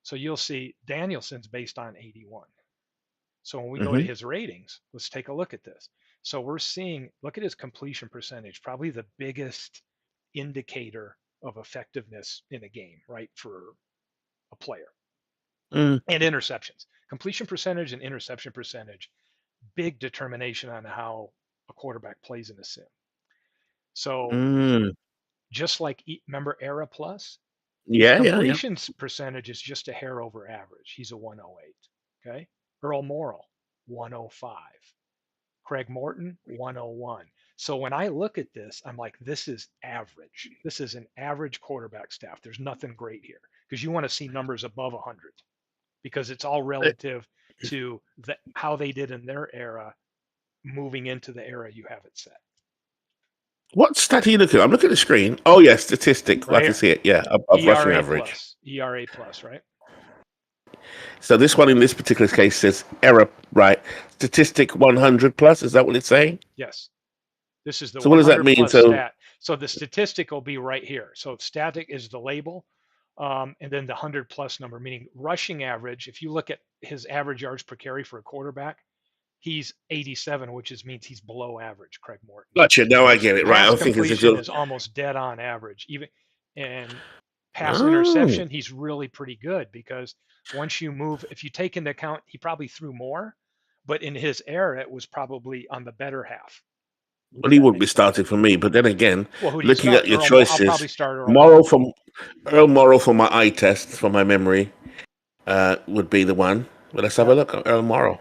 So you'll see Danielson's based on 81. So when we go to his ratings, let's take a look at this. So we're seeing, look at his completion percentage, probably the biggest indicator of effectiveness in a game, right, for a player. And interceptions. Completion percentage and interception percentage, big determination on how a quarterback plays in a sim. So just like, remember Era Plus?
Yeah,
Completions percentage is just a hair over average. He's a 108. Okay. Earl Morrall, 105. Craig Morton, 101. So when I look at this, I'm like, this is average. This is an average quarterback staff. There's nothing great here because you want to see numbers above 100 because it's all relative to how they did in their era moving into the era you have it set.
What stat are you looking at? I'm looking at the screen. Oh, yeah, statistic.
Right
I can see it. Yeah, above rushing average.
ERA plus, right?
So this one in this particular case says error, right? Statistic 100 plus. Is that what it's saying?
Yes. This is the
so what does that mean?
So the statistic will be right here. So static is the label, and then the 100 plus number, meaning rushing average. If you look at his average yards per carry for a quarterback, he's 87, which means he's below average. Craig Morton.
Gotcha. Now I get it. Right. I was thinking
is almost dead on average. Even and pass interception, he's really pretty good because once you move, if you take into account, he probably threw more, but in his era, it was probably on the better half.
Well, he wouldn't be starting for me, but then again, looking at your choices,
I'll probably start
Earl Morrall for my eye test, for my memory, would be the one. But let's have a look at Earl Morrall.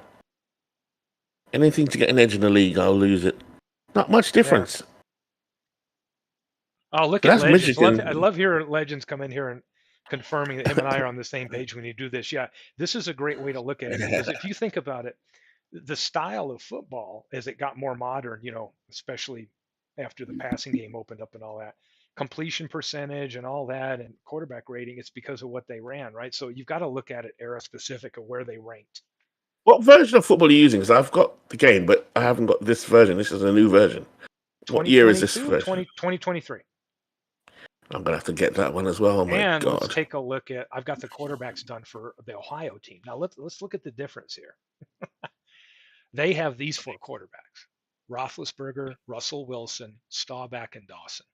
Anything to get an edge in the league, I'll lose it. Not much
Yeah.
difference.
Oh, look
So
at
that's
Legends. I
Michigan.
love hearing Legends come in here and confirming that him and I are on the same page when you do this. Yeah, this is a great way to look at it because if you think about it, the style of football as it got more modern, especially after the passing game opened up and all that, completion percentage and all that, and quarterback rating, it's because of what they ran, right? So you've got to look at it era specific of where they ranked.
What version of football are you using? Because I've got the game, but I haven't got this version. This is a new version. What year is this
2022,
version?
2023.
I'm gonna have to get that one as well. Oh my
And let's
god!
take a look at, I've got the quarterbacks done for the Ohio team. Now let's look at the difference here. They have these four quarterbacks: Roethlisberger, Russell Wilson, Staubach, and Dawson.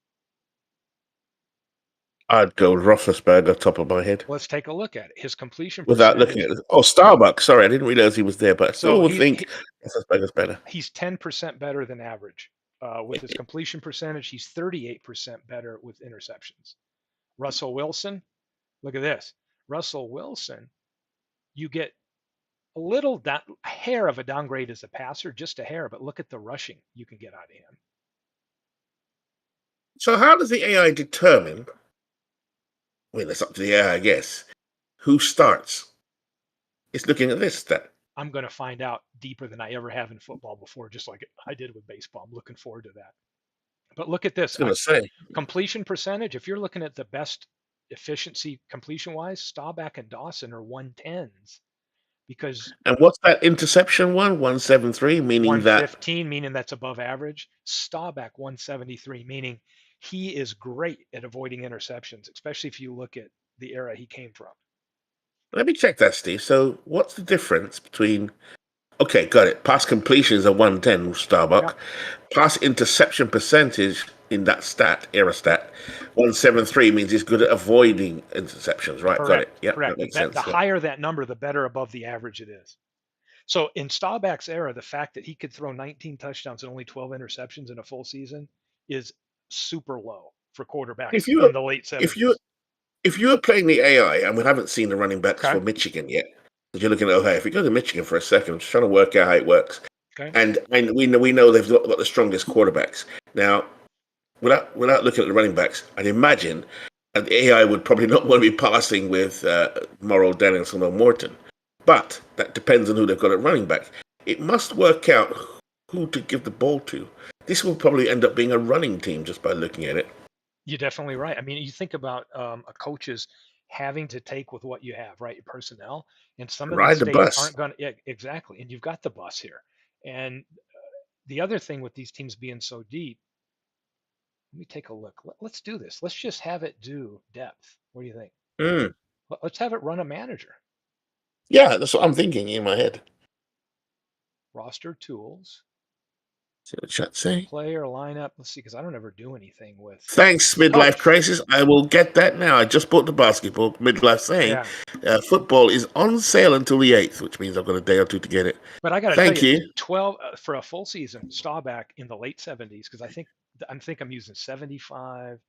I'd go Roethlisberger top of my head
Let's take a look at it. His completion
without looking
percentage.
at it. Oh, Starbucks. Sorry, I didn't realize he was there, but I still
So
would think Roethlisberger's better.
he's 10% better than average with his completion percentage. He's 38% better with interceptions. Russell Wilson, look at this. Russell Wilson, you get a hair of a downgrade as a passer, just a hair, but look at the rushing you can get out of him.
So how does the AI determine? I mean, it's up to the AI, I guess. Who starts? It's looking at this stat.
I'm going to find out deeper than I ever have in football before, just like I did with baseball. I'm looking forward to that. But look at
I
this
was gonna say.
completion percentage. If you're looking at the best efficiency completion wise, Staubach and Dawson are 110s because
And what's that interception one? 173, meaning that.
115, meaning that's above average. Staubach 173, meaning he is great at avoiding interceptions, especially if you look at the era he came from.
Let me check that, Steve. So what's the difference between? Okay, got it. Pass completion is a 110
Yep,
Starbuck. Pass interception percentage in that era stat, 173 means he's good at avoiding interceptions. Right, got
correct,
it. Yep,
correct.
that makes
The
sense. Yeah.
higher that number, the better above the average it is. So in Staubach's era, the fact that he could throw 19 touchdowns and only 12 interceptions in a full season is super low for
If
quarterbacks
you
in the late
if you
70s.
if you were playing the AI, and we haven't seen the running backs
Okay.
for Michigan yet, because you're looking at Ohio. If we go to Michigan for a second, I'm just trying to work out how it works.
Okay.
And we know they've got the strongest quarterbacks. Now, without looking at the running backs, I'd imagine the AI would probably not want to be passing with Morrow, Danielson, or Morton. But that depends on who they've got at running back. It must work out who to give the ball to. This will probably end up being a running team just by looking at it.
You're definitely right. I mean, you think about a coach's having to take with what you have, right? Your personnel, and some of these
Ride the
states
bus.
aren't going to, yeah, exactly. And you've got the bus here. And the other thing with these teams being so deep, let me take a look. Let's do this. Let's just have it do depth. What do you think?
Mm.
Let's have it run a manager.
Yeah, that's what I'm thinking in my head.
Roster tools,
See what the chat say.
player lineup. Let's see, because I don't ever do anything with
Thanks, Midlife
coach.
Crisis. I will get that now. I just bought the basketball. Midlife saying
Yeah.
football is on sale until the 8th, which means I've got a day or two to get it.
But I got to tell
Thank
you,
you.
12 for a full season, Staubach in the late 70s, because I'm using 75,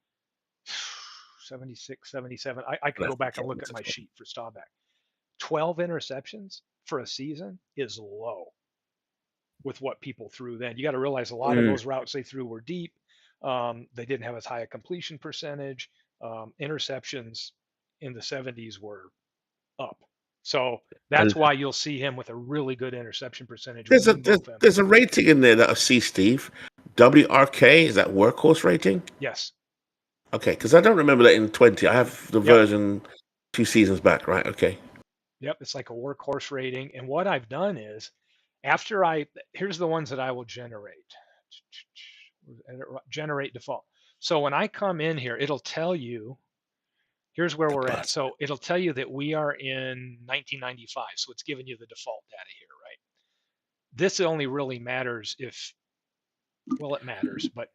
76, 77. I could go back and look at my sheet for Staubach. 12 interceptions for a season is low with what people threw then. You got to realize a lot of those routes they threw were deep. They didn't have as high a completion percentage. Interceptions in the 70s were up. So that's
And
why you'll see him with a really good interception percentage when
there's a
you move him.
there's a rating in there that I see, Steve. WRK, is that workhorse rating?
Yes.
Okay, because I don't remember that in 20. I have the
Yep.
version 2 seasons back, right? Okay.
Yep. It's like a workhorse rating. And what I've done is here's the ones that I will generate. Generate default. So when I come in here, it'll tell you, here's where we're at. So it'll tell you that we are in 1995. So it's giving you the default data here, right? This only really matters well, it matters, but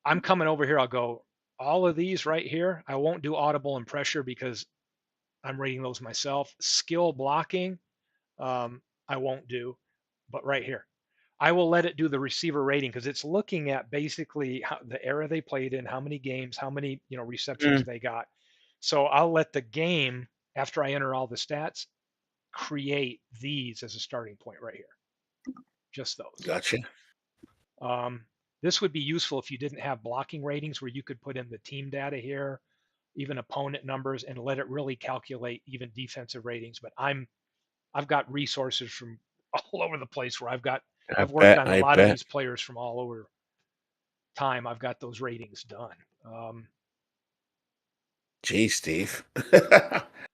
I'm coming over here. I'll go, all of these right here. I won't do audible and pressure because I'm rating those myself. Skill blocking, I won't do, but right here, I will let it do the receiver rating because it's looking at basically the era they played in, how many games, how many receptions they got. So I'll let the game, after I enter all the stats, create these as a starting point right here. Just those.
Gotcha.
This would be useful if you didn't have blocking ratings where you could put in the team data here, even opponent numbers, and let it really calculate even defensive ratings. But I've got resources from all over the place where I've worked on a
I
lot of
bet.
these players from all over time. I've got those ratings done.
Gee, Steve.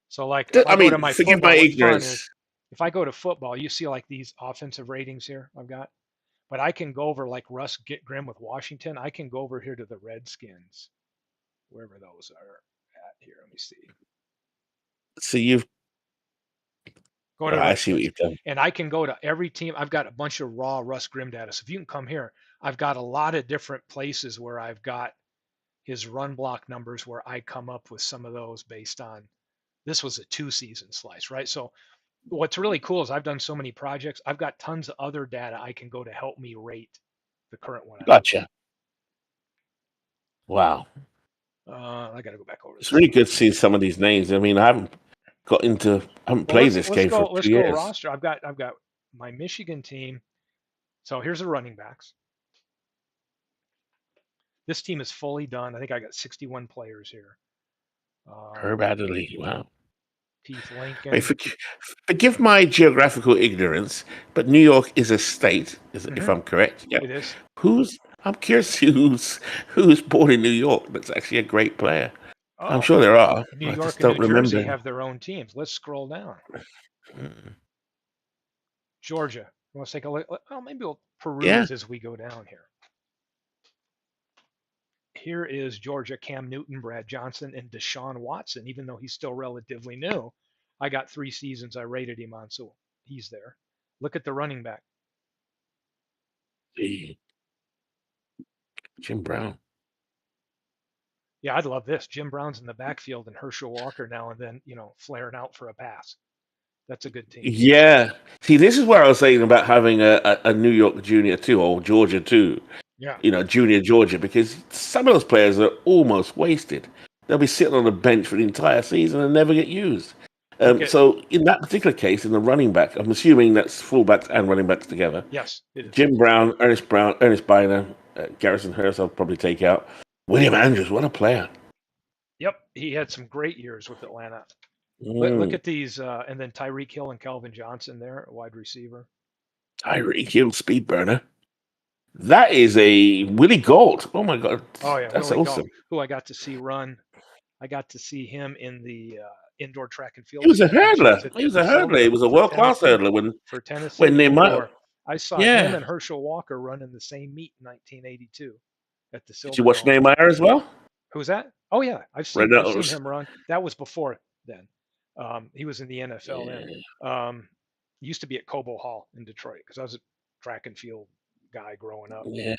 So like if I
I
go to
mean,
my
forgive my
football, what's fun is
ignorance.
if I go to football, you see like these offensive ratings here I've got, but I can go over like Russ Grimm with Washington. I can go over here to the Redskins, wherever those are at here. Let me see.
So you've,
Go to the
I see what
Redskins,
you've done.
and I can go to every team. I've got a bunch of raw Russ Grimm data. So if you can come here, I've got a lot of different places where I've got his run block numbers where I come up with some of those based on this was a 2-season slice, right? So what's really cool is I've done so many projects. I've got tons of other data I can go to help me rate the current one I'm
Gotcha.
doing.
Wow.
I got to go back over
It's
this
really
stuff.
good to see some of these names. I mean, I haven't
Well,
played this
let's
game for
go
2 years.
roster. I've got my Michigan team. So here's the running backs. This team is fully done. I think I got 61 players here.
Herb Adderley. Wow.
Keith
I mean,
Lincoln.
forgive my geographical ignorance, but New York is a state, if
Mm-hmm.
I'm correct. Yeah.
It is.
I'm curious who's born in New York that's actually a great player. I'm
Oh,
sure there are.
New
I just
York and
don't
New Jersey
remember.
have their own teams. Let's scroll down.
Mm.
Georgia. Let's take a look. Well, maybe we'll
Yeah.
peruse as we go down here. Here is Georgia, Cam Newton, Brad Johnson, and Deshaun Watson. Even though he's still relatively new, I got 3 seasons I rated him on, so he's there. Look at the running back.
Gee. Jim Brown.
Yeah, I'd love this. Jim Brown's in the backfield and Herschel Walker now and then, flaring out for a pass. That's a good team.
Yeah. See, this is where I was saying about having a New York Junior too, or Georgia too.
Yeah.
Junior Georgia, because some of those players are almost wasted. They'll be sitting on the bench for the entire season and never get used. So in that particular case, in the running back, I'm assuming that's fullbacks and running backs together.
Yes, it is.
Jim Brown, Ernest Biner, Garrison Hurst, I'll probably take out. William Andrews, what a player.
Yep, he had some great years with Atlanta. Look
Mm.
at these, and then Tyreek Hill and Calvin Johnson there, a wide receiver.
Tyreek Hill, speed burner. That is a Willie Gold. Oh my God.
Oh yeah,
That's
Willie
awesome.
Gault, who I got to see run. I got to see him in the indoor track and field
He was a
championships
hurdler.
at the
He
Silverdome
was a
for
world class
Tennessee.
hurdler
For Tennessee
when they might.
indoor, I saw him
Yeah.
and Herschel Walker run in the same meet in 1982 at the Silverdome.
Did you watch Nehemiah as well?
Who's that? Oh yeah, I've seen him run. That was before then. He was in the NFL then. He used to be at Cobo Hall in Detroit because I was a track and field guy growing up.
Yeah.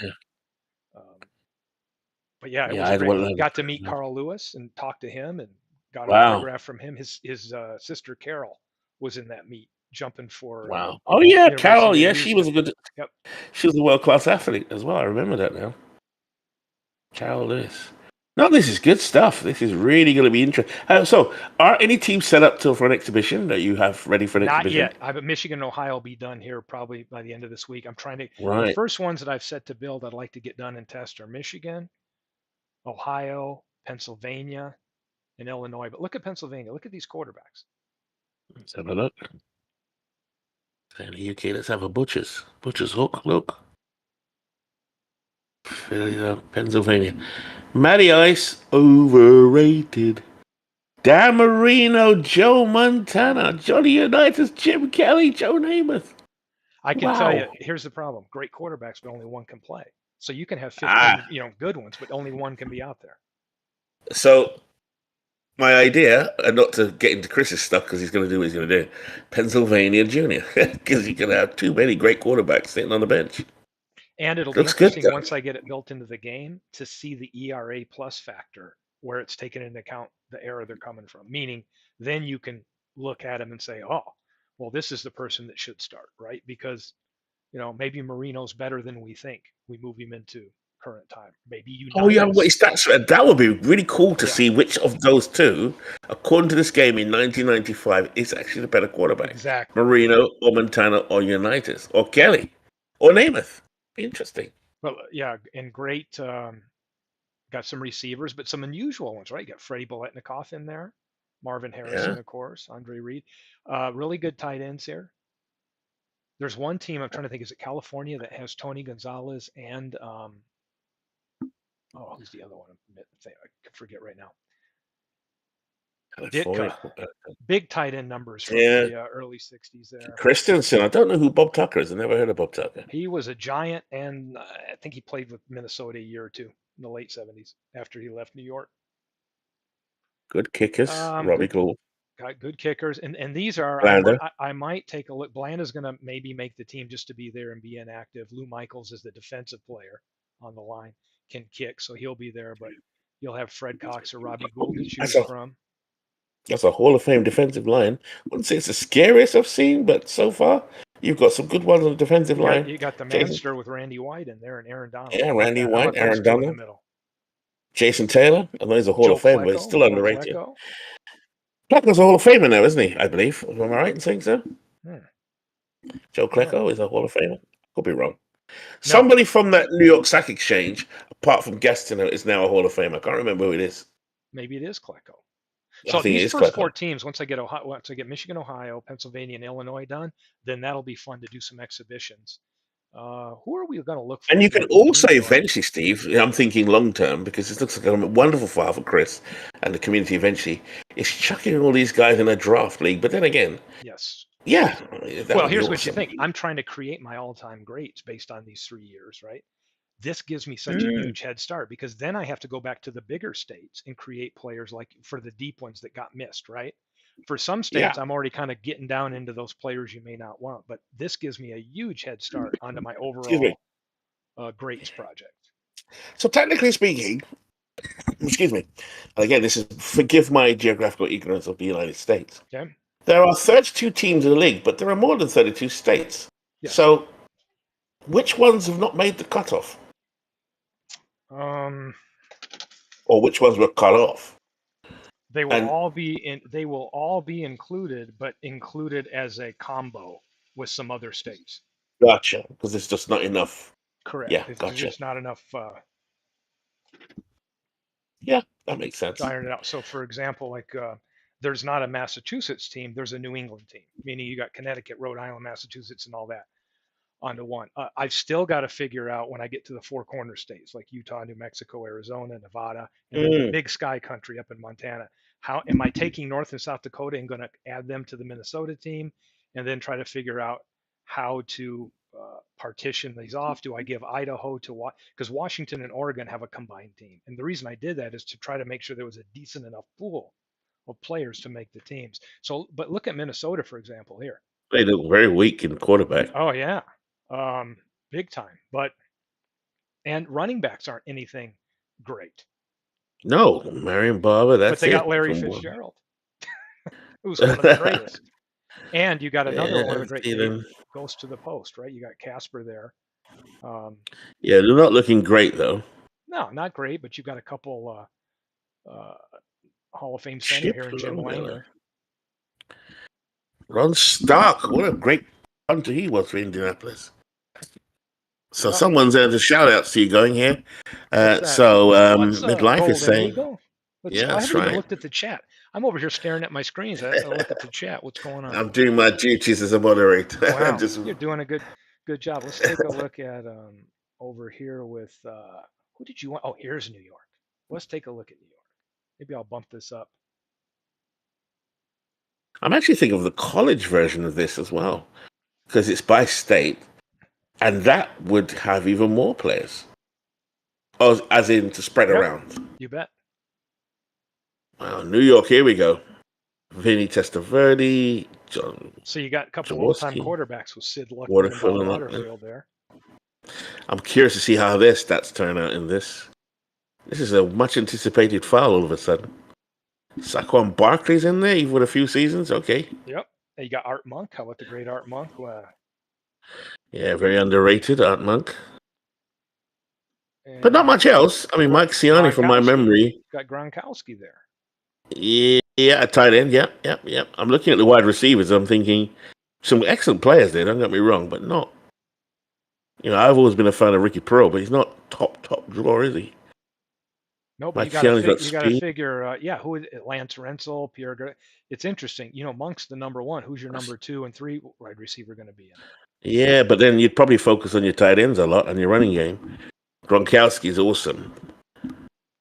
But yeah, it was great. Got to meet Carl Lewis and talk to him and got an autograph from him. His sister Carol was in that meet jumping for.
Wow. Oh yeah, Carol. Yeah,
she
was a good.
Yep.
She was a world class athlete as well. I remember that now. Carol Lewis. No, this is good stuff. This is really going to be interesting. So, are any teams set up for an exhibition that you have ready for an exhibition?
Not yet. I bet Michigan and Ohio will be done here probably by the end of this week. I'm trying to.
Right.
The first ones that I've set to build, I'd like to get done and test are Michigan, Ohio, Pennsylvania, and Illinois. But look at Pennsylvania. Look at these quarterbacks.
Let's have a look. In the UK, let's have a Butcher's Hook. Look. Pennsylvania. Matty Ice, overrated. Dan Marino, Joe Montana, Johnny Unitas, Jim Kelly, Joe Namath.
I can tell you, here's the problem. Great quarterbacks, but only one can play. So you can have 15, good ones, but only one can be out there. So
my idea, and not to get into Chris's stuff because he's going to do what he's going to do, Pennsylvania Junior, because you can have too many great quarterbacks sitting on the bench.
And it'll be interesting once I get it built into the game to see the ERA plus factor where it's taken into account the era they're coming from. Meaning then you can look at them and say, oh, well, this is the person that should start, right? Because, maybe Marino's better than we think. We move him into current time. Maybe you.
Oh, you haven't got his stats. That would be really cool to see which of those two, according to this game in 1995, is actually the better quarterback.
Exactly.
Marino or Montana or Unitas or Kelly or Namath. Interesting.
Well, yeah, and great. Got some receivers, but some unusual ones, right? You got Freddie Boletnikoff in there, Marvin
Yeah.
Harrison, of course, Andre Reed. Really good tight ends here. There's one team I'm trying to think. Is it California that has Tony Gonzalez and oh, who's the other one? I can forget right now.
California.
Ditka. Big tight end numbers from
Yeah.
the early '60s there.
Christensen. I don't know who Bob Tucker is. I never heard of Bob Tucker.
He was a giant, and I think he played with Minnesota a year or two in the late '70s after he left New York.
Good kickers. Robbie
Good,
Gould.
got good kickers, and these are
Blander.
I might take a look. Blanda's going to maybe make the team just to be there and be inactive. Lou Michaels is the defensive player on the line, can kick, so he'll be there. But you'll have Fred Cox or Robbie Gould to choose from.
That's a Hall of Fame defensive line. Wouldn't say it's the scariest I've seen, but so far you've got some good ones on the defensive line.
You got the
Jason,
Manster with Randy White in there and Aaron Donald.
yeah, Randy White, Aaron
in the
Donald,
middle.
Jason Taylor. I know he's a Hall
Joe
of Fame,
Klecko,
but he's still underrated.
Klecko.
Klecko's a Hall of Famer now, isn't he? I believe. Am I right in saying so? Joe Klecko is a Hall of Famer. Could be wrong. No. Somebody from that New York Stock Exchange, apart from Gastineau, is now a Hall of Famer. I can't remember who it is.
Maybe it is Klecko.
I
So
think
these
it is
first
Klecko.
4 teams, once I get Michigan, Ohio, Pennsylvania, and Illinois done, then that'll be fun to do some exhibitions. Who are we going to look for?
And you can also eventually, Steve, I'm thinking long term, because this looks like a wonderful file for Chris and the community eventually, is chucking all these guys in a draft league. But then again,
yes.
Yeah.
Well, here's what you think. I'm trying to create my all-time greats based on these 3 years, right? This gives me such a huge head start because then I have to go back to the bigger states and create players like for the deep ones that got missed, right? For some states, I'm already kind of getting down into those players you may not want, but this gives me a huge head start onto my overall greats project.
So technically speaking, excuse me, and again, this is forgive my geographical ignorance of the United States.
Okay.
There are 32 teams in the league, but there are more than 32 states. Yes. So which ones have not made the cutoff? Or which ones were cut off?
They will all be in. They will all be included, but included as a combo with some other states.
Gotcha. Because it's just not enough.
Correct.
Yeah,
It's
gotcha.
just not enough.
Yeah, that makes sense.
Iron it out. So, for example, like there's not a Massachusetts team. There's a New England team. Meaning you got Connecticut, Rhode Island, Massachusetts, and all that onto one. I've still got to figure out when I get to the 4 corner states like Utah, New Mexico, Arizona, Nevada, and then the big sky country up in Montana. How am I taking North and South Dakota and going to add them to the Minnesota team and then try to figure out how to partition these off? Do I give Idaho to because Washington and Oregon have a combined team. And the reason I did that is to try to make sure there was a decent enough pool of players to make the teams. So, but look at Minnesota, for example, here.
They look very weak in quarterback.
Oh, yeah. Big time, and running backs aren't anything great.
No, Marion Barber. That's
but they got Larry Fitzgerald, who's one of the greatest. And you got another one of the great goes to the post, right? You got Casper there.
Yeah, they're not looking great though.
No, not great, but you've got a couple Hall of Fame center here in Jim Langer.
Ron Stark, what a great punter he was for Indianapolis. So someone's the shout outs to you going here. Midlife is saying,
yeah, that's right. I haven't even looked at the chat. I'm over here staring at my screens. I look at the chat. What's going on?
I'm doing my duties as a moderator.
Wow. You're doing a good job. Let's take a look at over here with who did you want? Oh, here's New York. Let's take a look at New York. Maybe I'll bump this up.
I'm actually thinking of the college version of this as well, because it's by state. And that would have even more players, as in to spread around.
You bet.
Wow, New York, here we go. Vinny Testaverde, John.
So you got a couple of old-time quarterbacks with Sid Luckman
Waterfield
and Waterfield there.
I'm curious to see how their stats turn out in this. This is a much-anticipated file all of a sudden. Saquon Barkley's in there, even with a few seasons. Okay.
Yep. And you got Art Monk. How about the great Art Monk?
Yeah, very underrated, Art Monk. But not much else. I mean, Mike Siani, from my memory.
Got Gronkowski there.
Yeah, a tight end. Yep. I'm looking at the wide receivers. I'm thinking some excellent players there. Don't get me wrong, but not I've always been a fan of Ricky Pearl, but he's not top drawer, is he?
No, but
Like Keanu's got
you got to
speed.
figure, yeah, who is it? Lance Rensel, Pierre. It's interesting. Monk's the number one. Who's your number 2 and 3 wide receiver going to be in there?
Yeah, but then you'd probably focus on your tight ends a lot and your running game. Gronkowski's awesome.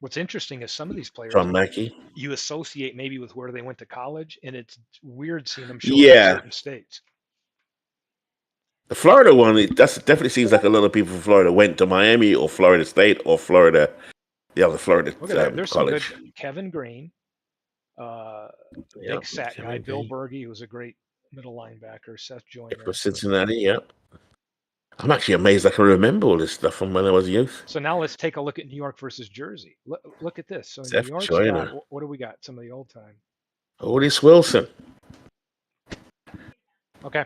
What's interesting is some of these players
John Mackey.
you associate maybe with where they went to college, and it's weird seeing them show up in
Yeah.
certain states.
The Florida one, it definitely seems like a lot of people from Florida went to Miami or Florida State or Florida, the other Florida
Look at that. There's some
college.
good Kevin Green,
Yeah,
big sack guy.
Kevin
Bill
Green.
Berge, who was a great middle linebacker. Seth Joyner.
For Cincinnati, yeah. I'm actually amazed I can remember all this stuff from when I was a youth.
So now let's take a look at New York versus Jersey. Look at this. So
Seth
New York's
Joyner.
got, what do we got? Some of the old time.
Otis Wilson.
Okay.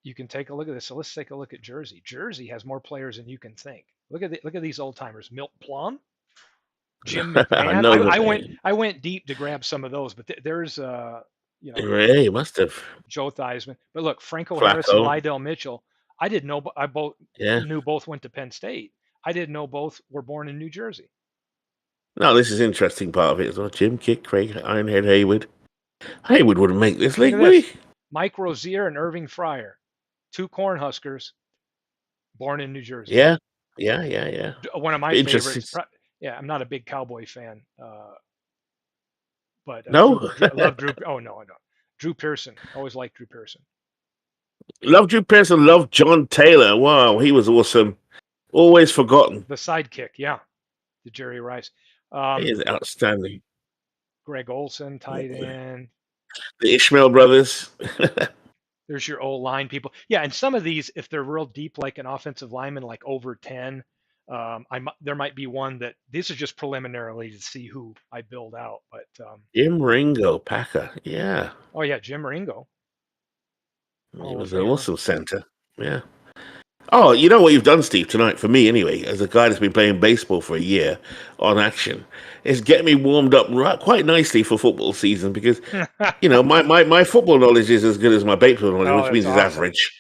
You can take a look at this. So let's take a look at Jersey. Jersey has more players than you can think. Look at these old timers. Milt Plum, Jim McMahon. I went deep to grab some of those, but there's
Yeah, you must have.
Joe Theismann. But look, Franco Harris and Lydell Mitchell. I didn't know. Knew both went to Penn State. I didn't know both were born in New Jersey.
No, this is interesting part of it as well. Jim Kick, Craig Ironhead Haywood. Haywood wouldn't make this league, would he?
Mike Rozier and Irving Fryer, 2 Cornhuskers, born in New Jersey.
Yeah.
One of my favorites. Yeah, I'm not a big Cowboy fan, but
no,
I love Drew. Oh no, Drew Pearson. Always liked Drew Pearson.
Love Drew Pearson. Love John Taylor. Wow, he was awesome. Always forgotten.
The sidekick, yeah, to Jerry Rice.
He is outstanding.
Greg Olson, tight end.
The Ishmael brothers.
There's your old line people. Yeah, and some of these, if they're real deep, like an offensive lineman, like over 10, there might be one that this is just preliminarily to see who I build out. But
Jim Ringo, Packer. Yeah.
Oh yeah, Jim Ringo.
He was an awesome center. Yeah. Oh, you know what you've done, Steve, tonight, for me anyway, as a guy that's been playing baseball for a year on action, is get me warmed up quite nicely for football season because, my football knowledge is as good as my baseball knowledge, which means it's average.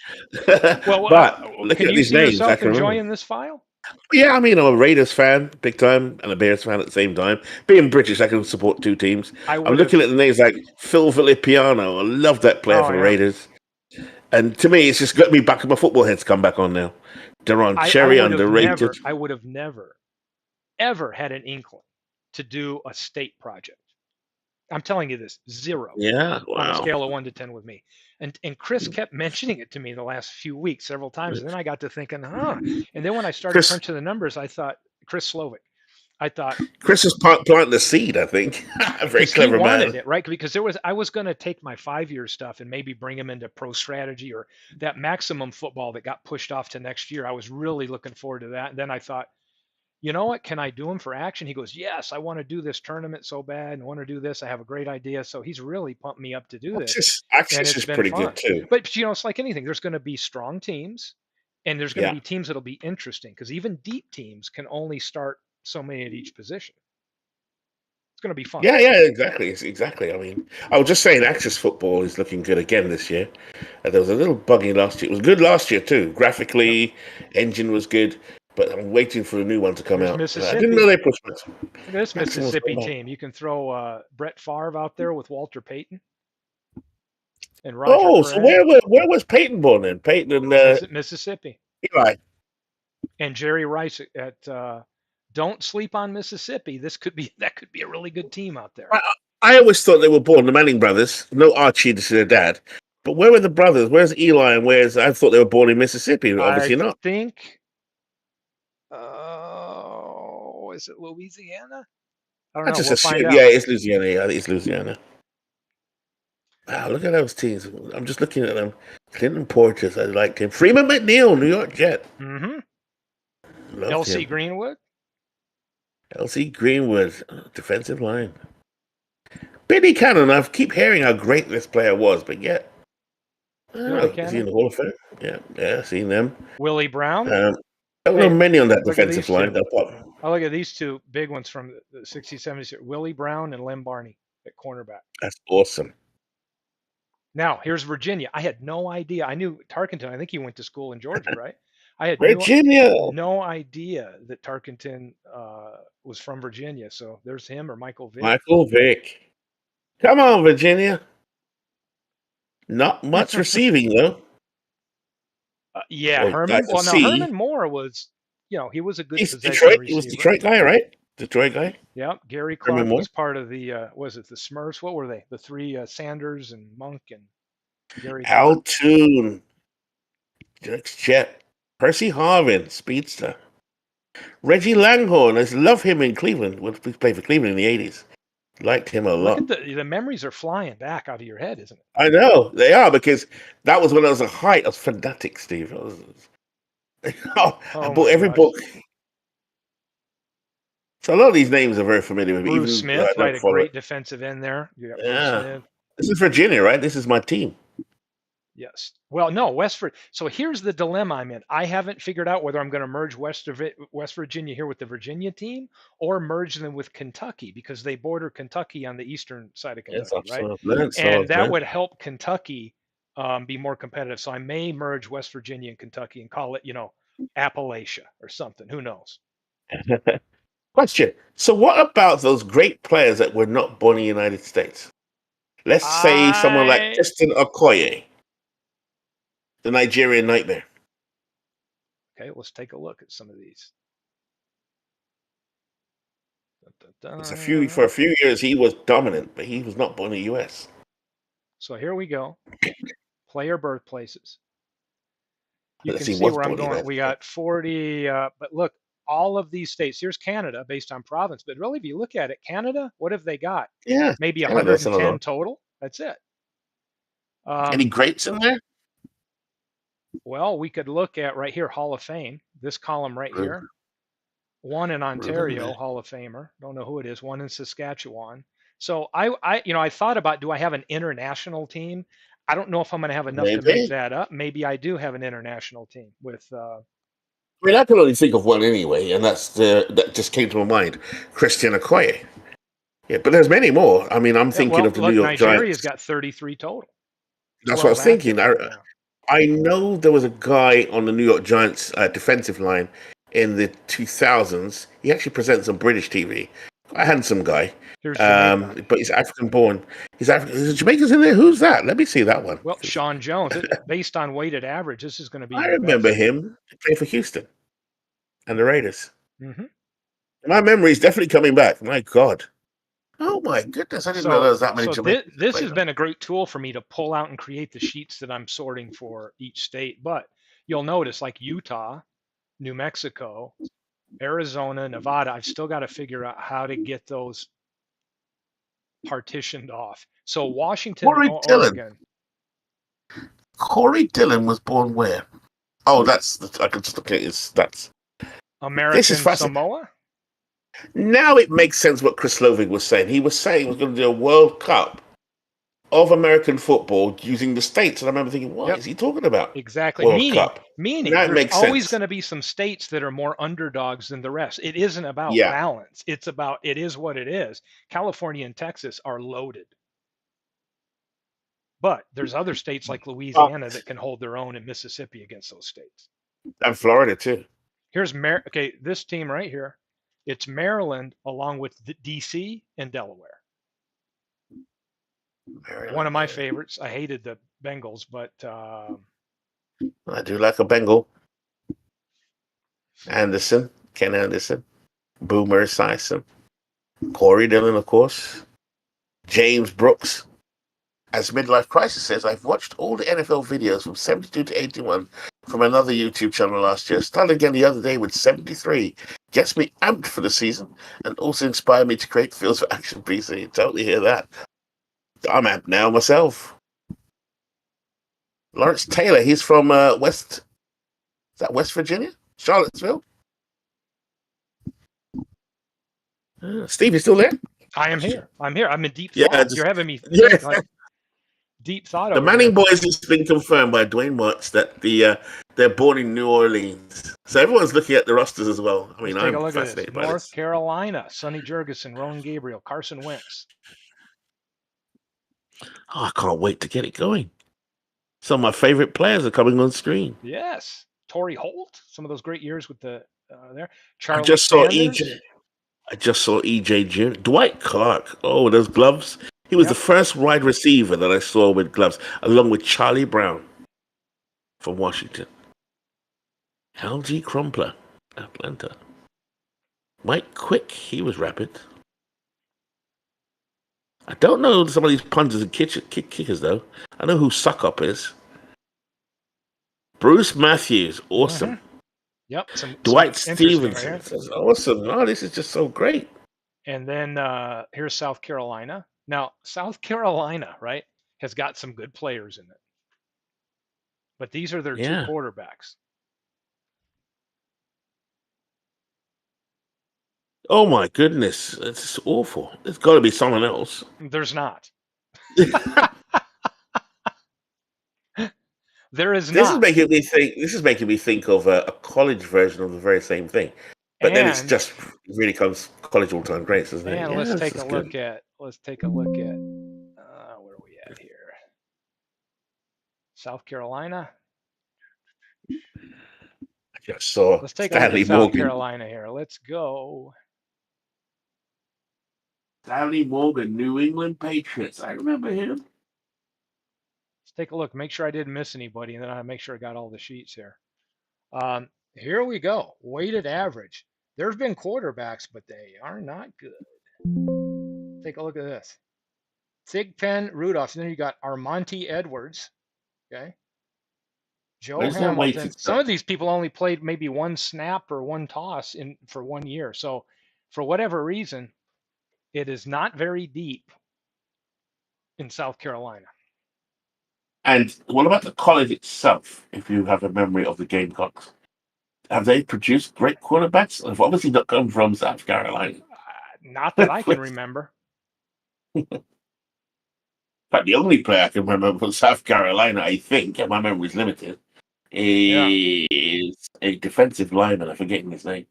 Well,
but look
can
at
you
these
see
names.
yourself enjoying this file?
Yeah, I mean, I'm a Raiders fan, big time, and a Bears fan at the same time. Being British, I can support 2 teams. I'm looking at the names like Phil Filippiano. I love that player for the Raiders. And to me, it's just got me back. My football head's come back on now. Deron Cherry, underrated.
I would have never, ever had an inkling to do a state project. I'm telling you this, 0.
Yeah, wow.
On a scale of 1 to 10 with me. And Chris kept mentioning it to me the last few weeks, several times. And then I got to thinking, And then when I started crunching the numbers, I thought, Chris Slovic. I thought
Chris is planting the seed, I think. Very clever man.
It, right? Because I was going to take my 5-year stuff and maybe bring him into pro strategy or that maximum football that got pushed off to next year. I was really looking forward to that. And then I thought, you know what? Can I do him for action? He goes, yes, I want to do this tournament so bad and want to do this. I have a great idea. So he's really pumped me up to do this.
Access is pretty good too.
But it's like anything. There's going to be strong teams and there's going to be teams that'll be interesting because even deep teams can only start so many at each position. It's going to be fun.
Yeah, exactly. Exactly. I mean, I was just saying Access football is looking good again this year. There was a little buggy last year. It was good last year too. Graphically, engine was good. But I'm waiting for a new one to come out. I didn't know they pushed it.
Look at this Mississippi team. You can throw Brett Favre out there with Walter Payton and Roger.
So where was Payton born then? Payton and
Mississippi.
Eli.
And Jerry Rice at don't sleep on Mississippi. That could be a really good team out there.
I always thought they were born, the Manning brothers. No Archie, this is their dad. But where were the brothers? Where's Eli and I thought they were born in Mississippi. Obviously not.
I think is it Louisiana? I don't know.
Just assume, it's Louisiana. Yeah, I think it's Louisiana. Wow, look at those teams. I'm just looking at them. Clinton Portis, I liked him. Freeman McNeil, New York Jet.
Mm-hmm. L.C. Greenwood.
L.C. Greenwood, defensive line. Billy Cannon, I keep hearing how great this player was, but yet, I don't know. Is he in the Hall of Fame? Yeah, seen them.
Willie Brown.
I don't know many on that defensive line.
I look at these 2 big ones from the 60s, 70s. Willie Brown and Lem Barney at cornerback.
That's awesome.
Now, here's Virginia. I had no idea. I knew Tarkenton. I think he went to school in Georgia, right? I had
Virginia.
no idea that Tarkenton was from Virginia. So there's him or Michael Vick.
Michael Vick. Come on, Virginia. Not much receiving, though.
Yeah,
Well,
Herman.
I
Well, now
see.
Herman Moore was, he was a good
He's
possession
Detroit. He was
receiver.
Detroit guy, right? Detroit guy.
Yeah, Gary
Herman
Clark
Moore.
was part of the was it the Smurfs? What were they? The three Sanders and Monk and Gary Clark.
Al Toon. Jet. Percy Harvin, speedster. Reggie Langhorne. I love him in Cleveland. When he played for Cleveland in the 80s. Liked him a lot.
Look at the memories are flying back out of your head, isn't it?
I know they are, because that was when I was a height. I was fanatic, Steve. I bought every book. So a lot of these names are very familiar with me.
Bruce Smith, right? A great defensive end there. You got Bruce Smith.
This is Virginia, right? This is my team.
Yes. Well, no, So here's the dilemma I'm in. I haven't figured out whether I'm going to merge West Virginia here with the Virginia team or merge them with Kentucky, because they border Kentucky on the eastern side of Kentucky, right? And that would help Kentucky be more competitive. So I may merge West Virginia and Kentucky and call it, Appalachia or something. Who knows?
Question. So what about those great players that were not born in the United States? Let's say someone like Christian Okoye. The Nigerian Nightmare.
Okay, let's take a look at some of these.
For a few years he was dominant, but he was not born in the U.S.
So here we go. Player birthplaces. You can see where I'm going. We got 40, but look, all of these states. Here's Canada based on province, but really, if you look at it, Canada, what have they got?
Yeah,
maybe 110 total. That's it.
Any greats in there?
Well, we could look at right here, Hall of Fame, this column right here. One in Ontario, Hall of Famer. Don't know who it is. One in Saskatchewan. So I thought about, do I have an international team? I don't know if I'm going to have enough to make that up. Maybe I do have an international team with. I
mean, I can only think of one anyway, and that just came to my mind, Christian Okoye. Yeah, but there's many more. I mean, I'm thinking of the New York Giants.
Nigeria's got 33 total.
That's what I was thinking. I know there was a guy on the New York Giants defensive line in the 2000s. He actually presents on British TV. A handsome guy. But he's African-born. He's Jamaica's in there. Who's that? Let me see that one.
Well, Sean Jones. Based on weighted average, this is going to be.
I remember him. He played for Houston and the Raiders.
Mm-hmm.
My memory is definitely coming back. My God. Oh my goodness! I didn't know there was that many.
This has been a great tool for me to pull out and create the sheets that I'm sorting for each state. But you'll notice, like Utah, New Mexico, Arizona, Nevada, I've still got to figure out how to get those partitioned off. So Washington, Oregon.
Corey Dillon was born where? Oh, I can just look at his stats.
American Samoa.
Now it makes sense what Chris Loving was saying. He was saying he was going to do a World Cup of American football using the states. And I remember thinking, what is he talking about?
Exactly. Meaning there's always going to be some states that are more underdogs than the rest. It isn't about balance. It's about, it is what it is. California and Texas are loaded. But there's other states like Louisiana that can hold their own, and Mississippi against those states.
And Florida too.
Here's this team right here. It's Maryland along with DC and Delaware. One of my favorites. I hated the Bengals, but
I do like a Bengal. Ken Anderson, Boomer Esiason, Corey Dillon, of course, James Brooks. As Midlife Crisis says, I've watched all the NFL videos from 72 to 81 from another YouTube channel last year. Started again the other day with 73. Gets me amped for the season and also inspired me to create Fields for Action PC. Totally hear that. I'm amped now myself. Lawrence Taylor, he's from West Virginia? Charlottesville? Steve, you still there?
I am here. I'm in deep thought. You're having me think, deep thought.
The Manning boys has been confirmed by Dwayne Watts that they're born in New Orleans. So everyone's looking at the rosters as well. I mean, I'm fascinated by
North Carolina, Sonny Jurgensen, Rowan Gabriel, Carson Wentz.
Oh, I can't wait to get it going. Some of my favorite players are coming on screen.
Yes. Torrey Holt, some of those great years with the there.
I
Charlie
just saw
Sanders.
EJ. I just saw EJ Jr. Dwight Clark. Oh, those gloves. He was the
Yep.
first wide receiver that I saw with gloves, along with Charlie Brown from Washington. LG Crumpler, Atlanta. Mike Quick, he was rapid. I don't know some of these punters and kickers, though. I know who Suck Up is. Bruce Matthews, awesome.
Mhm. Yep. Some
Dwight
interesting right
Stevenson,
here.
that's awesome. Oh, this is just so great.
And then here's South Carolina. Now, South Carolina, right, has got some good players in it. But these are their two
Yeah.
quarterbacks.
Oh my goodness, it's awful. There's got to be someone else.
There's not. There is
This is
not.
making me think. This is making me think of a college version of the very same thing, but then it's
And-
just really comes college all-time greats, isn't it?
And
Yeah,
let's
this
take
is
a
good.
look at where are we at here? South Carolina.
I just saw
Let's take a look
Stanley
at South
Morgan.
Carolina here. Let's go.
Stanley Morgan, New England Patriots. I remember him.
Let's take a look. Make sure I didn't miss anybody, and then I make sure I got all the sheets here. Here we go. Weighted average. There's been quarterbacks, but they are not good. Take a look at this. Thigpen Rudolph. And then you got Armonte Edwards. Okay. Joe
Where's that
Hamilton.
weighted
Some
stuff?
of these people only played maybe one snap or one toss for 1 year. So for whatever reason, it is not very deep in South Carolina.
And what about the college itself? If you have a memory of the Gamecocks, have they produced great quarterbacks? They've obviously not come from South Carolina.
Not that I can remember.
In fact, the only player I can remember from South Carolina, I think, and my memory is limited, is a defensive lineman. I'm forgetting his name.